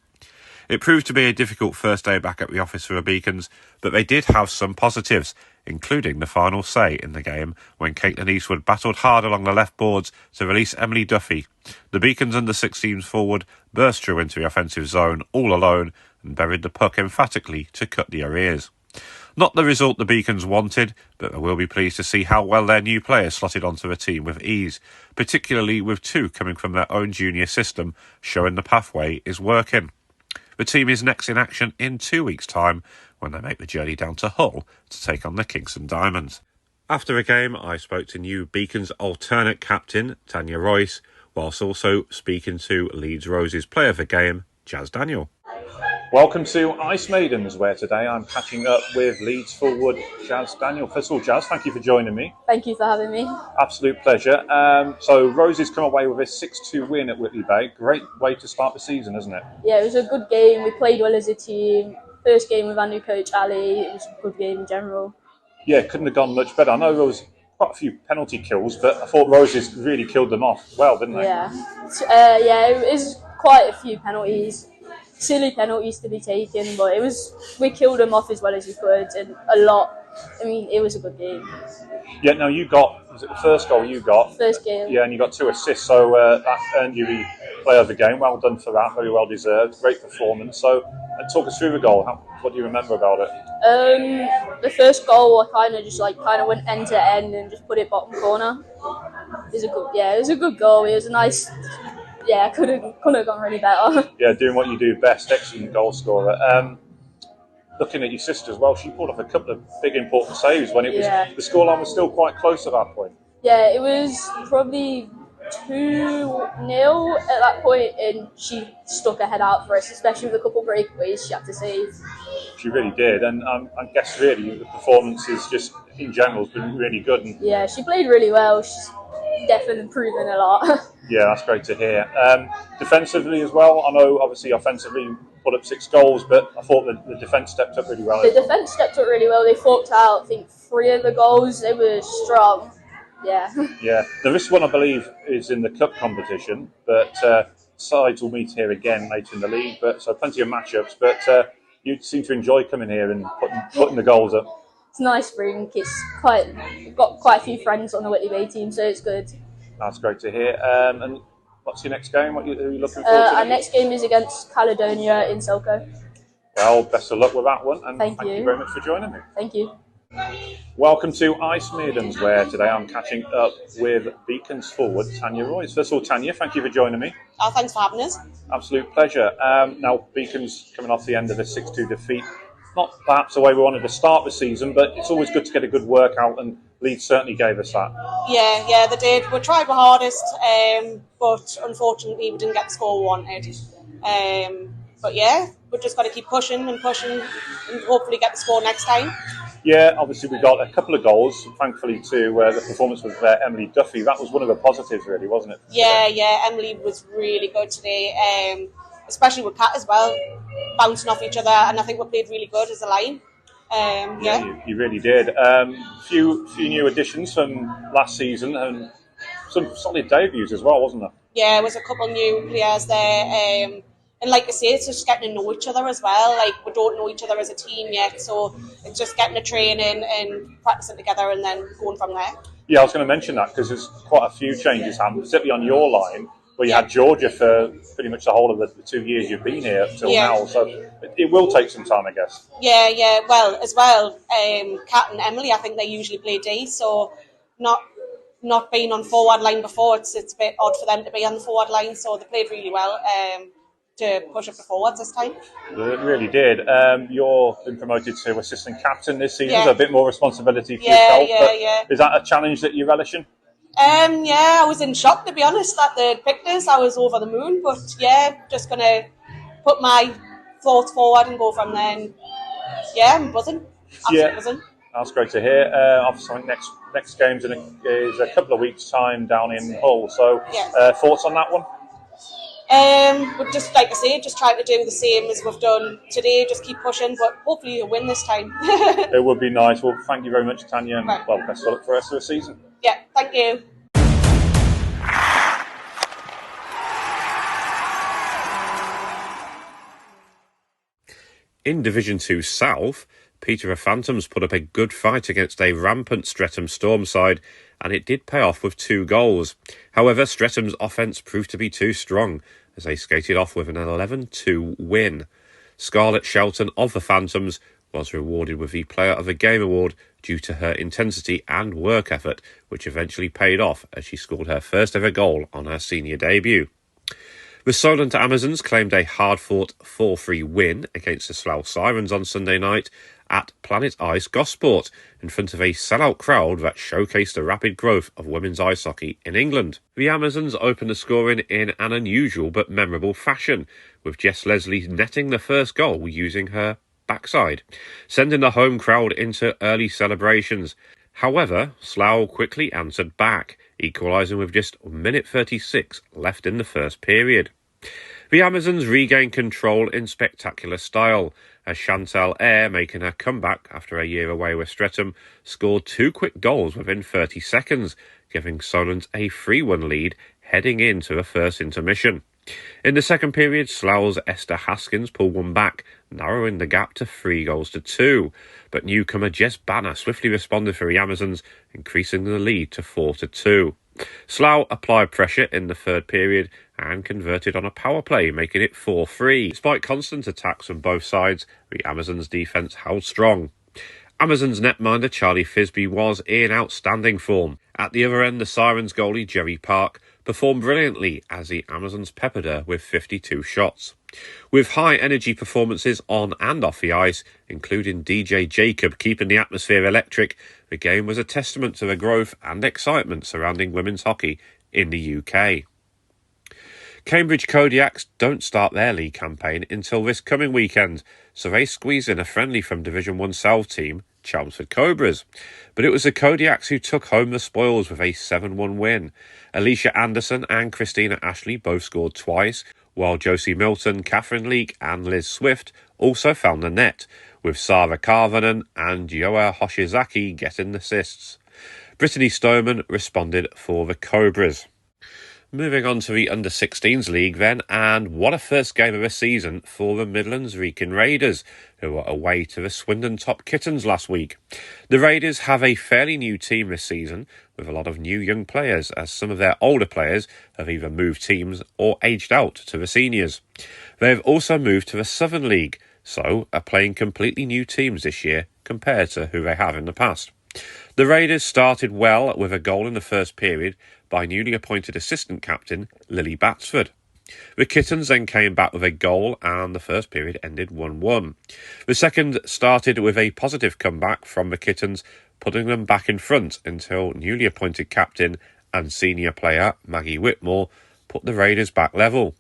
It proved to be a difficult first day back at the office for the Beacons, but they did have some positives, including the final say in the game when Caitlin Eastwood battled hard along the left boards to release Emily Duffy. The Beacons under-16s forward burst through into the offensive zone all alone and buried the puck emphatically to cut the arrears. Not the result the Beacons wanted, but they will be pleased to see how well their new players slotted onto the team with ease, particularly with 2 coming from their own junior system, showing the pathway is working. The team is next in action in 2 weeks' time, when they make the journey down to Hull to take on the Kingston Diamonds. After the game, I spoke to new Beacons alternate captain Tanya Royce, whilst also speaking to Leeds Roses player of the game, Jazz Daniel. Welcome to Ice Maidens, where today I'm catching up with Leeds forward Jazz Daniel. First of all, Jazz, thank you for joining me. Thank you for having me. Absolute pleasure. So Roses come away with a 6-2 win at Whitley Bay. Great way to start the season, isn't it? Yeah, it was a good game. We played well as a team. First game with our new coach, Ali. It was a good game in general. Yeah, couldn't have gone much better. I know there was quite a few penalty kills, but I thought Roses really killed them off well, didn't they? Yeah, it was quite a few penalties. Silly penalties to be taken, but we killed them off as well as we could, and a lot. I mean, it was a good game. Yeah, now was it the first goal you got? First game. Yeah, and you got 2 assists, so that earned you the player of the game. Well done for that, very well deserved. Great performance. So, talk us through the goal. What do you remember about it? The first goal, I kind of went end to end and just put it bottom corner. It was a good goal. It was a nice. Yeah, couldn't have gone really better. Yeah, doing what you do best. Excellent goal scorer. looking at your sister as well, she pulled off a couple of big important saves when it was the scoreline was still quite close at that point. Yeah, it was probably 2-0 at that point, and she stuck her head out for us, especially with a couple of breakaways she had to save. She really did, and I guess really the performance is just in general has been really good. And yeah, she played really well. She's definitely improving a lot. yeah, that's great to hear. Defensively as well, I know obviously offensively put up 6 goals, but I thought the defence stepped up really well. The defence stepped up really well. They forked out, I think, 3 of the goals. They were strong. Yeah. Yeah, this one I believe is in the cup competition, but sides will meet here again later in the league. But so plenty of matchups. But you seem to enjoy coming here and putting the goals up. It's a nice rink. We've got quite a few friends on the Whitley Bay team, so it's good. That's great to hear. And what's your next game? What are you looking forward to? Our next game is against Caledonia in Selco. Well, best of luck with that one, and thank you very much for joining me. Thank you. Welcome to Ice Maidens, where today I'm catching up with Beacons forward Tanya Royce. First of all, Tanya, thank you for joining me. Thanks for having us. Absolute pleasure. Now, Beacons coming off the end of a 6-2 defeat. Not perhaps the way we wanted to start the season, but it's always good to get a good workout, and Leeds certainly gave us that. Yeah, they did. We tried our hardest, but unfortunately we didn't get the score we wanted. But yeah, we've just got to keep pushing and hopefully get the score next time. Yeah, obviously we got a couple of goals, thankfully, to the performance with Emily Duffy. That was one of the positives, really, wasn't it? Yeah, Emily was really good today, especially with Kat as well, bouncing off each other, and I think we played really good as a line. You really did. Few new additions from last season, and some solid debuts as well, wasn't there? Yeah, there was a couple new players there. And like I say, it's just getting to know each other as well. Like, we don't know each other as a team yet, so it's just getting the training and practicing together and then going from there. Yeah, I was going to mention that because there's quite a few changes happened, particularly on your line, where you had Georgia for pretty much the whole of the 2 years you've been here up till now. So it will take some time, I guess. Yeah. Well, as well, Kat and Emily, I think they usually play D, so not being on forward line before, it's a bit odd for them to be on the forward line, so they played really well. To push up the forwards this time. It really did. You're been promoted to assistant captain this season, so a bit more responsibility for yourself. Yeah. Is that a challenge that you're relishing? I was in shock, to be honest, that they picked us. I was over the moon, but just going to put my thoughts forward and go from there. And, I'm buzzing. Absolutely buzzing. That's great to hear. Obviously, next game's is a couple of weeks' time down in Hull. So, thoughts on that one? We're just, like I say, just trying to do the same as we've done today, just keep pushing, but hopefully you'll win this time. It would be nice. Well, thank you very much, Tanya, and best of luck for the rest of the season. Yeah, thank you. In Division 2 South, Peterborough Phantoms put up a good fight against a rampant Streatham Storm side, and it did pay off with 2 goals. However, Streatham's offence proved to be too strong, as they skated off with an 11-2 win. Scarlett Shelton of the Phantoms was rewarded with the Player of the Game award due to her intensity and work effort, which eventually paid off as she scored her first ever goal on her senior debut. The Solent Amazons claimed a hard-fought 4-3 win against the Slough Sirens on Sunday night at Planet Ice Gosport in front of a sellout crowd that showcased the rapid growth of women's ice hockey in England. The Amazons opened the scoring in an unusual but memorable fashion, with Jess Leslie netting the first goal using her backside, sending the home crowd into early celebrations. However, Slough quickly answered back, equalising with just 1:36 left in the first period. The Amazons regained control in spectacular style, as Chantal Eyre, making her comeback after a year away with Streatham, scored 2 quick goals within 30 seconds, giving Solent a 3-1 lead heading into the first intermission. In the second period, Slough's Esther Haskins pulled one back, narrowing the gap to 3-2, but newcomer Jess Banner swiftly responded for the Amazons, increasing the lead to 4-2. Slough applied pressure in the third period and converted on a power play, making it 4-3. Despite constant attacks from both sides, the Amazons' defence held strong. Amazons netminder Charlie Fisby was in outstanding form. At the other end, the Sirens goalie Jerry Park performed brilliantly as the Amazons peppered her with 52 shots. With high energy performances on and off the ice, including DJ Jacob keeping the atmosphere electric, the game was a testament to the growth and excitement surrounding women's hockey in the UK. Cambridge Kodiaks don't start their league campaign until this coming weekend, so they squeeze in a friendly from Division 1 South team, Chelmsford Cobras. But it was the Kodiaks who took home the spoils with a 7-1 win. Alicia Anderson and Christina Ashley both scored twice, while Josie Milton, Catherine Leake and Liz Swift also found the net, with Sarah Karvanen and Yoa Hoshizaki getting assists. Brittany Stoneman responded for the Cobras. Moving on to the Under-16s League then, and what a first game of the season for the Midlands Wrekin Raiders, who were away to the Swindon Top Kittens last week. The Raiders have a fairly new team this season, with a lot of new young players, as some of their older players have either moved teams or aged out to the seniors. They have also moved to the Southern League, so are playing completely new teams this year compared to who they have in the past. The Raiders started well with a goal in the first period by newly appointed assistant captain Lily Batsford. The Kittens then came back with a goal and the first period ended 1-1. The second started with a positive comeback from the Kittens, putting them back in front until newly appointed captain and senior player Maggie Whitmore put the Raiders back level.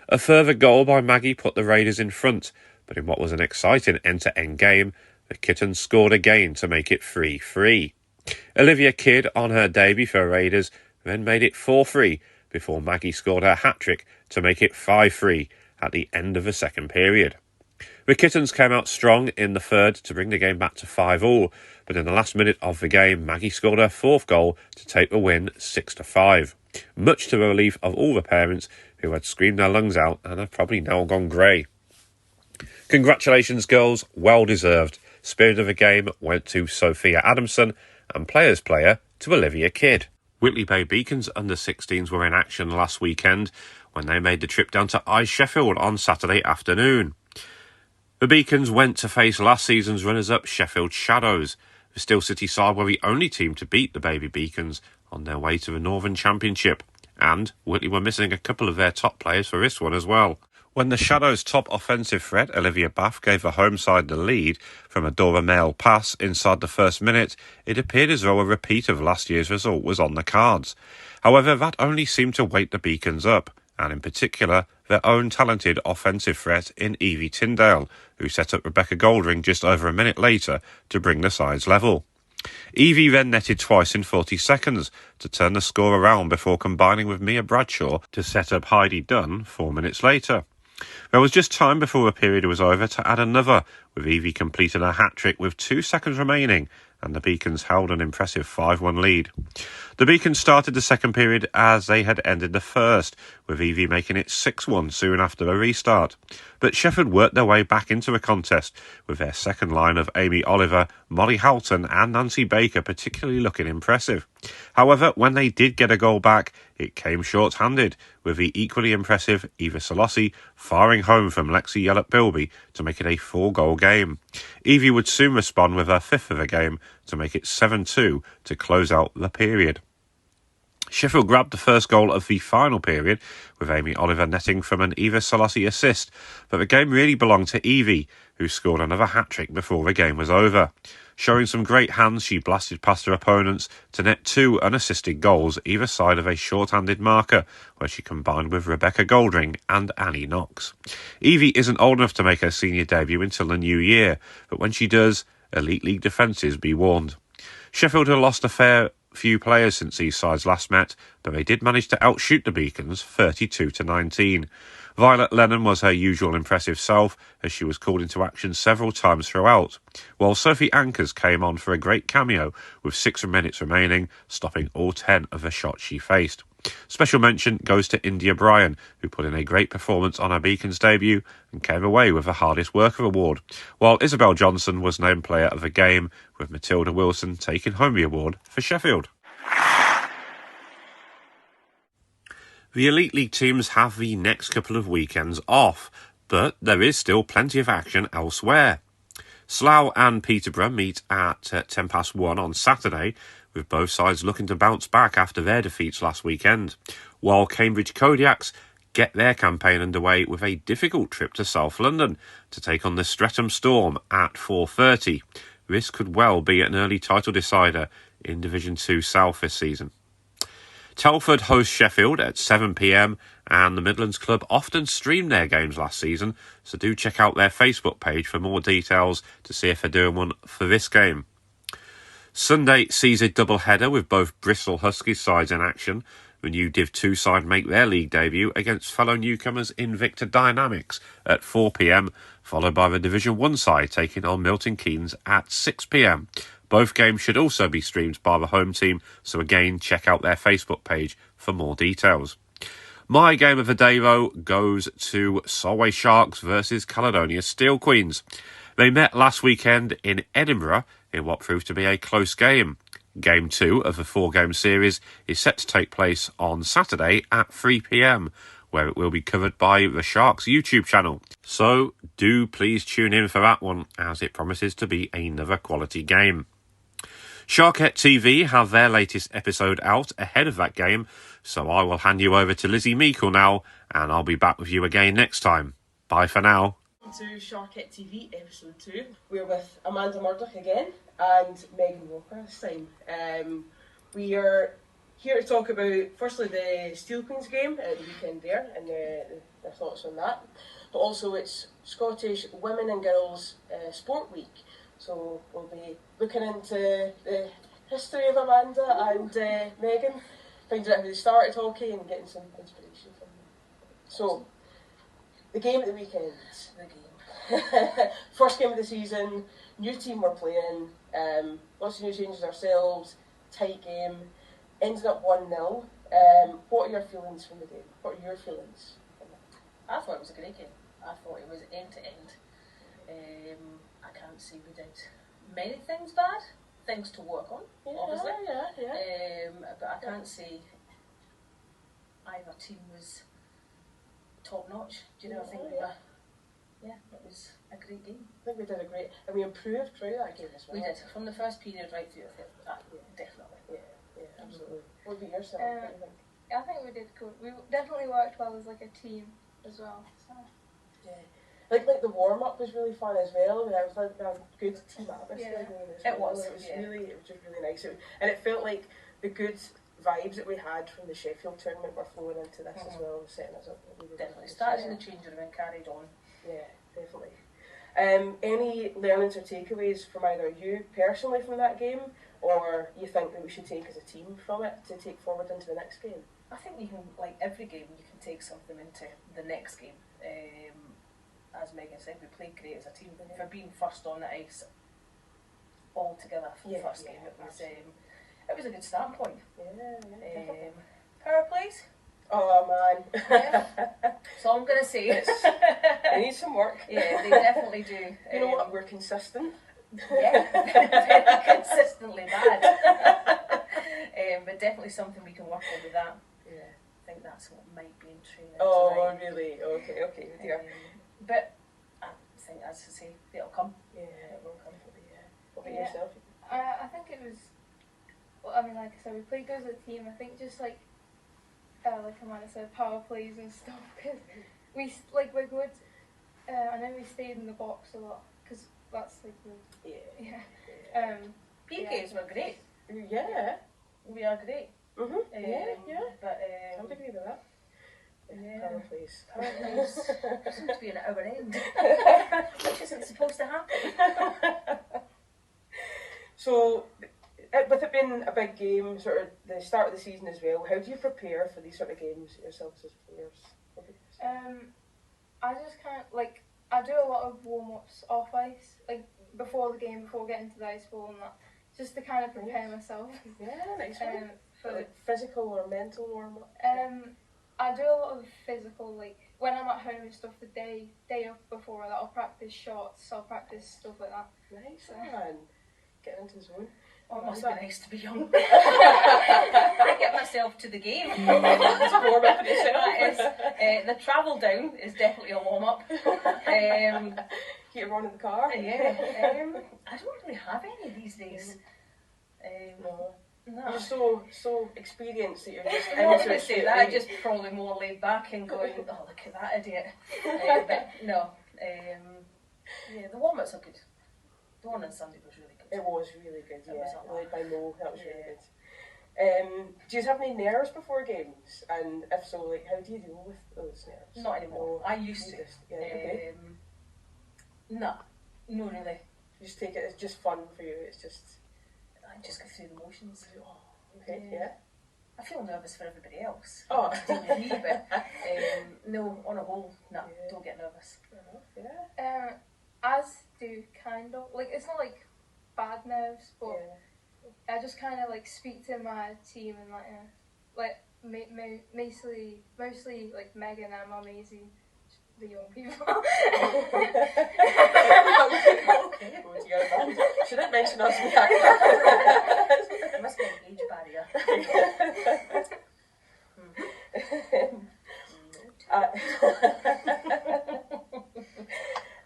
A further goal by Maggie put the Raiders in front, but in what was an exciting end-to-end game, the Kittens scored again to make it 3-3. Olivia Kidd on her debut for Raiders then made it 4-3 before Maggie scored her hat-trick to make it 5-3 at the end of the second period. The Kittens came out strong in the third to bring the game back to 5-5, but in the last minute of the game, Maggie scored her fourth goal to take the win 6-5, much to the relief of all the parents who had screamed their lungs out and have probably now gone grey. Congratulations, girls, well deserved. Spirit of the game went to Sophia Adamson and player's player to Olivia Kidd. Whitley Bay Beacons under-16s were in action last weekend when they made the trip down to Ice Sheffield on Saturday afternoon. The Beacons went to face last season's runners-up Sheffield Shadows. The Steel City side were the only team to beat the Baby Beacons on their way to the Northern Championship, and Whitley were missing a couple of their top players for this one as well. When the Shadows' top offensive threat, Olivia Bath, gave the home side the lead from a Dora Mail pass inside the first minute, it appeared as though a repeat of last year's result was on the cards. However, that only seemed to wake the Beacons up, and in particular, their own talented offensive threat in Evie Tyndale, who set up Rebecca Goldring just over a minute later to bring the sides level. Evie then netted twice in 40 seconds to turn the score around before combining with Mia Bradshaw to set up Heidi Dunn 4 minutes later. There was just time before the period was over to add another, with Evie completing a hat-trick with 2 seconds remaining, and the Beacons held an impressive 5-1 lead. The Beacons started the second period as they had ended the first, with Evie making it 6-1 soon after the restart. But Sheffield worked their way back into the contest, with their second line of Amy Oliver, Molly Houghton and Nancy Baker particularly looking impressive. However, when they did get a goal back, it came short-handed, with the equally impressive Eva Solossi firing home from Lexi Yellett-Bilby to make it a 4-goal game. Evie would soon respond with her fifth of the game to make it 7-2 to close out the period. Sheffield grabbed the first goal of the final period, with Amy Oliver netting from an Eva Solossi assist, but the game really belonged to Evie, who scored another hat-trick before the game was over. Showing some great hands, she blasted past her opponents to net 2 unassisted goals either side of a short-handed marker, where she combined with Rebecca Goldring and Annie Knox. Evie isn't old enough to make her senior debut until the new year, but when she does, Elite League defences be warned. Sheffield have lost a fair few players since these sides last met, but they did manage to outshoot the Beacons 32-19. Violet Lennon was her usual impressive self, as she was called into action several times throughout, while Sophie Ankers came on for a great cameo with 6 minutes remaining, stopping all 10 of the shots she faced. Special mention goes to India Bryan, who put in a great performance on her Beacons debut and came away with the Hardest Worker award, while Isabel Johnson was named player of the game, with Matilda Wilson taking home the award for Sheffield. The Elite League teams have the next couple of weekends off, but there is still plenty of action elsewhere. Slough and Peterborough meet at 1:10 on Saturday, with both sides looking to bounce back after their defeats last weekend, while Cambridge Kodiaks get their campaign underway with a difficult trip to South London to take on the Streatham Storm at 4:30. This could well be an early title decider in Division 2 South this season. Telford hosts Sheffield at 7 p.m, and the Midlands club often streamed their games last season, so do check out their Facebook page for more details to see if they're doing one for this game. Sunday sees a double-header with both Bristol Huskies sides in action. The new Div 2 side make their league debut against fellow newcomers Invicta Dynamics at 4 p.m, followed by the Division 1 side taking on Milton Keynes at 6 p.m. Both games should also be streamed by the home team, so again, check out their Facebook page for more details. My game of the day, though, goes to Solway Sharks versus Caledonia Steel Queens. They met last weekend in Edinburgh in what proved to be a close game. Game 2 of the 4-game series is set to take place on Saturday at 3 p.m, where it will be covered by the Sharks YouTube channel. So do please tune in for that one, as it promises to be another quality game. Sharkette TV have their latest episode out ahead of that game, so I will hand you over to Lizzie Meikle now, and I'll be back with you again next time. Bye for now. To Sharkette TV episode 2. We're with Amanda Murdoch again and Megan Walker this time. We are here to talk about firstly the Steel Queens game at the weekend there and their thoughts on that, but also it's Scottish Women and Girls Sport Week. So we'll be looking into the history of Amanda and Megan, finding out how they started hockey and getting some inspiration from them. So, the game at the weekend. First game of the season, new team we're playing, lots of new changes ourselves, tight game, ended up 1-0. What are your feelings from the game? What are your feelings? I thought it was a great game. I thought it was end to end. I can't say we did many things bad, things to work on, obviously. But I can't say either team was top notch. Do you know? I think we were. Yeah, it was a great game. I think we did a great, and we improved through that game as well. We did, from the first period right through. Definitely. Yeah, absolutely. What about yourself? What do you think? I think we did good. We definitely worked well as like a team as well. So. Yeah. Like the warm up was really fun as well. I mean, it was like a good team atmosphere going as well. It was just really nice. And it felt like the good vibes that we had from the Sheffield tournament were flowing into this as well, setting us up. Definitely started in the change room and carried on. Yeah, definitely. Any learnings or takeaways from either you personally from that game, or you think that we should take as a team from it to take forward into the next game? I think you can, like every game, you can take something into the next game. As Megan said, we played great as a team. For being first on the ice all together for the first game, it was a good starting point. Power plays? Oh man. That's all I'm going to say. They need some work. Yeah, they definitely do. You know what? We're consistent. Yeah, consistently bad. But definitely something we can work on with that. Yeah. I think that's what might be in training. Oh, really? Okay, dear. But I think, as I say, it'll come. Yeah, it will come. What about yourself? I think it was. Well, I mean, like I said, we played good as a team. I think just like Amanda said, power plays and stuff. Because we're good. I know we stayed in the box a lot because that's like good. Yeah. PKs were great. Yeah. We are great. Yeah. But I would agree with that. Power plays. Power plays seem to be at our end, which isn't supposed to happen. So, with it being a big game, sort of the start of the season as well, how do you prepare for these sort of games yourselves as players? I just I do a lot of warm-ups off ice, like before the game, before getting to the ice ball and that, just to kind of prepare myself. Yeah, nice one. For like physical or mental warm-up? I do a lot of physical, like when I'm at home and stuff, the day up before that, I'll practice shots, I'll practice stuff like that. Nice one. Getting into the zone. Oh, it must be nice to be young. Get myself to the game. That's a warm-up in itself. That is, the travel down is definitely a warm-up. Get everyone in the car. Yeah. I don't really have any these days. No. No. You're so experienced that you're just I'm not into going it to say straight that, away. just probably more laid back and going, oh, look at that idiot. But no. Yeah, the warm-ups are good. The one on Sunday was really good. It was really good, It was a lot. led by Mo, that was really good. Do you have any nerves before games? And if so, like, how do you deal with those nerves? Not anymore. I used to. Yeah, okay. No, really. You just take it, it's just fun for you, it's just... I just go through the motions. Oh, okay, yeah. I feel nervous for everybody else. Oh. To deal with me, but no, on a whole, no, don't get nervous. Yeah. As do kind of, like, it's not like bad nerves, but I just kind of like speak to my team and like mostly like Megan and my Maisie, the young people. She didn't mention us. There must be an age barrier.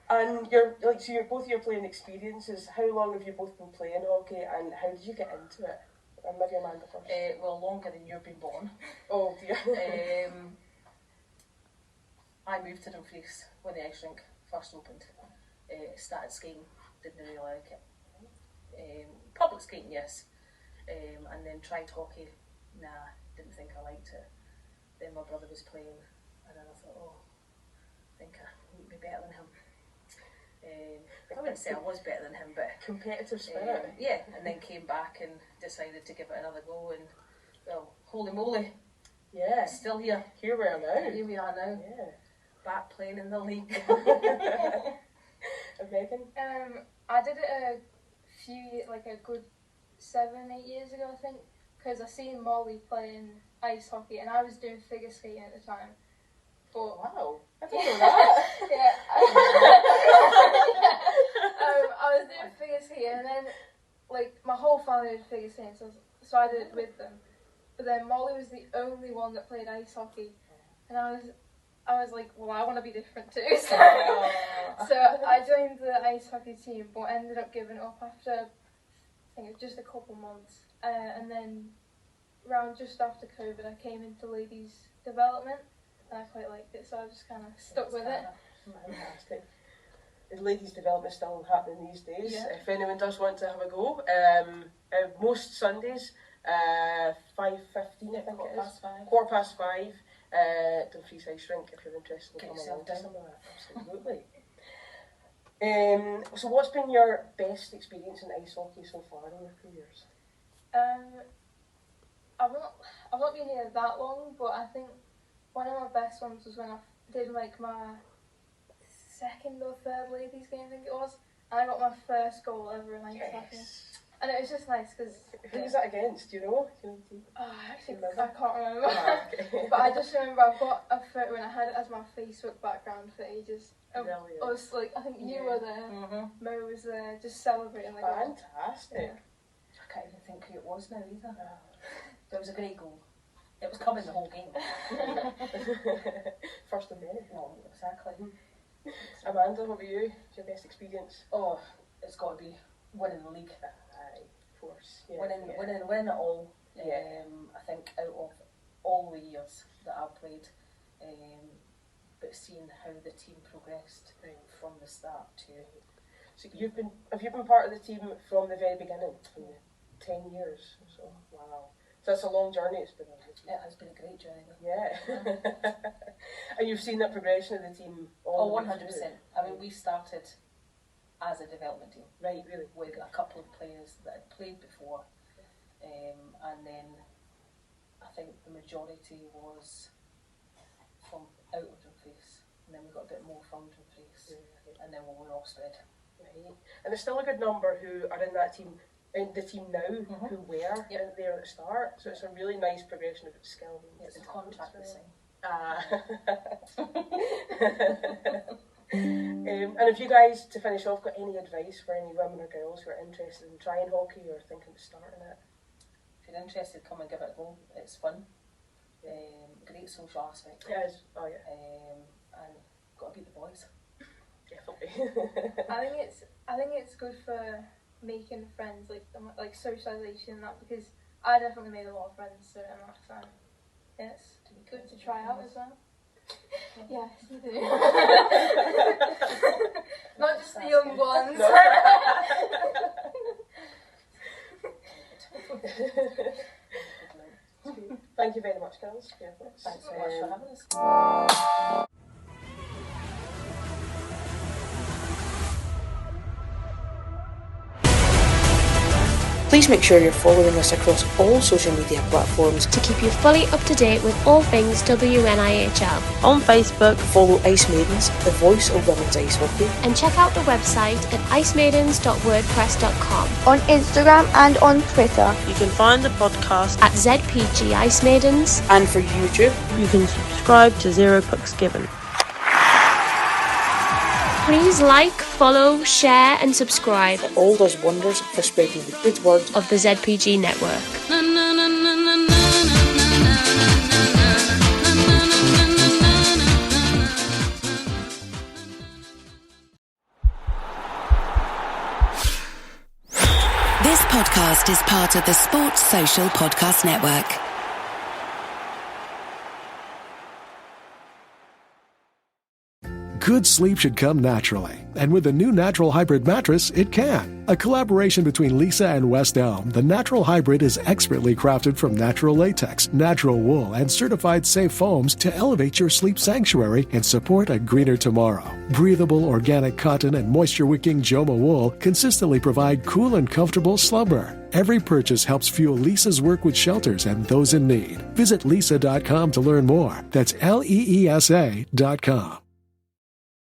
And you're like, so you're both your playing experiences. How long have you both been playing hockey, and how did you get into it? And maybe Amanda first. Well, longer than you've been born. Oh dear. I moved to Dumfries when the ice rink first opened. Started skating, didn't really like it. Public skating, yes. And then tried hockey. Nah, didn't think I liked it. Then my brother was playing, and then I thought, oh, I think I would be better than him. I wouldn't say I was better than him, but competitive spirit. Yeah, and then came back and decided to give it another go, and well, holy moly, yeah, still here. Here we are now. Here we are now. Yeah, back playing in the league. Megan? I did it a good 7-8 years ago, I think, because I seen Molly playing ice hockey, and I was doing figure skating at the time. But wow, I didn't know that. Yeah. I was doing figure skating, and then like my whole family did figure skating, so I did it with them. But then Molly was the only one that played ice hockey, and I was like, well, I want to be different too. So I joined the ice hockey team, but ended up giving it up after I think it was just a couple months, and then around just after COVID, I came into ladies development. And I quite liked it, so I just kind of stuck with it. Fantastic. The ladies' development still happening these days. Yeah. If anyone does want to have a go, most Sundays, 5:15, I think it is. 5:15. Dumfries Ice Rink, if you're interested in coming along to some of that. Absolutely. So, what's been your best experience in ice hockey so far in your careers? I've not been here that long, but I think one of my best ones was when I did like my second or third ladies game, I think it was, and I got my first goal ever in ice hockey. And it was just nice because... Who was that against, do you know? Actually, I can't remember. Okay. But I just remember I've got a photo and I had it as my Facebook background for ages. I was like, I think you were there, Mo was there, just celebrating like that. Fantastic. Yeah. I can't even think who it was now either. But it was a great goal. It was coming the whole game. First and many. No, exactly. Amanda, what about you? What's your best experience? Oh, it's got to be winning the league. Of course. Yeah, winning it all. I think out of all the years that I've played, but seeing how the team progressed from the start to... So have you been part of the team from the very beginning? From the 10 years? So, wow. So that's a long journey it's been on. It has been a great journey. Yeah. And you've seen that progression of the team all the way 100%. through. I mean, we started as a development team. Right, really. With a couple of players that had played before. And then I think the majority was from out of Dumfries. And then we got a bit more from Dumfries. And then we were all spread. Right. And there's still a good number who are in that team, in the team now, who were there at the start. So it's a really nice progression of skill. It's a contract the same. And if you guys, to finish off, got any advice for any women or girls who are interested in trying hockey or thinking of starting it? If you're interested, come and give it a go. It's fun. Great social aspect. It is. Oh yeah. And got to beat the boys. Definitely. I think it's good for making friends, like socialisation and that, because I definitely made a lot of friends during that time. It's good to try out as well. Yes, you do. Not just the young ones. Thank you very much, girls. Thanks very much for having us. Please make sure you're following us across all social media platforms to keep you fully up to date with all things WNIHL. On Facebook, follow Ice Maidens, the voice of women's ice hockey. And check out the website at icemaidens.wordpress.com. On Instagram and on Twitter. You can find the podcast at ZPG Ice Maidens. And for YouTube, you can subscribe to Zero Pucks Given. Please like, follow, share and subscribe. It all does wonders for spreading the good word of the ZPG network. This podcast is part of the Sports Social Podcast Network. Good sleep should come naturally, and with the new Natural Hybrid mattress, it can. A collaboration between Lisa and West Elm, the Natural Hybrid is expertly crafted from natural latex, natural wool, and certified safe foams to elevate your sleep sanctuary and support a greener tomorrow. Breathable organic cotton and moisture-wicking Joma wool consistently provide cool and comfortable slumber. Every purchase helps fuel Lisa's work with shelters and those in need. Visit lisa.com to learn more. That's LEESA.com.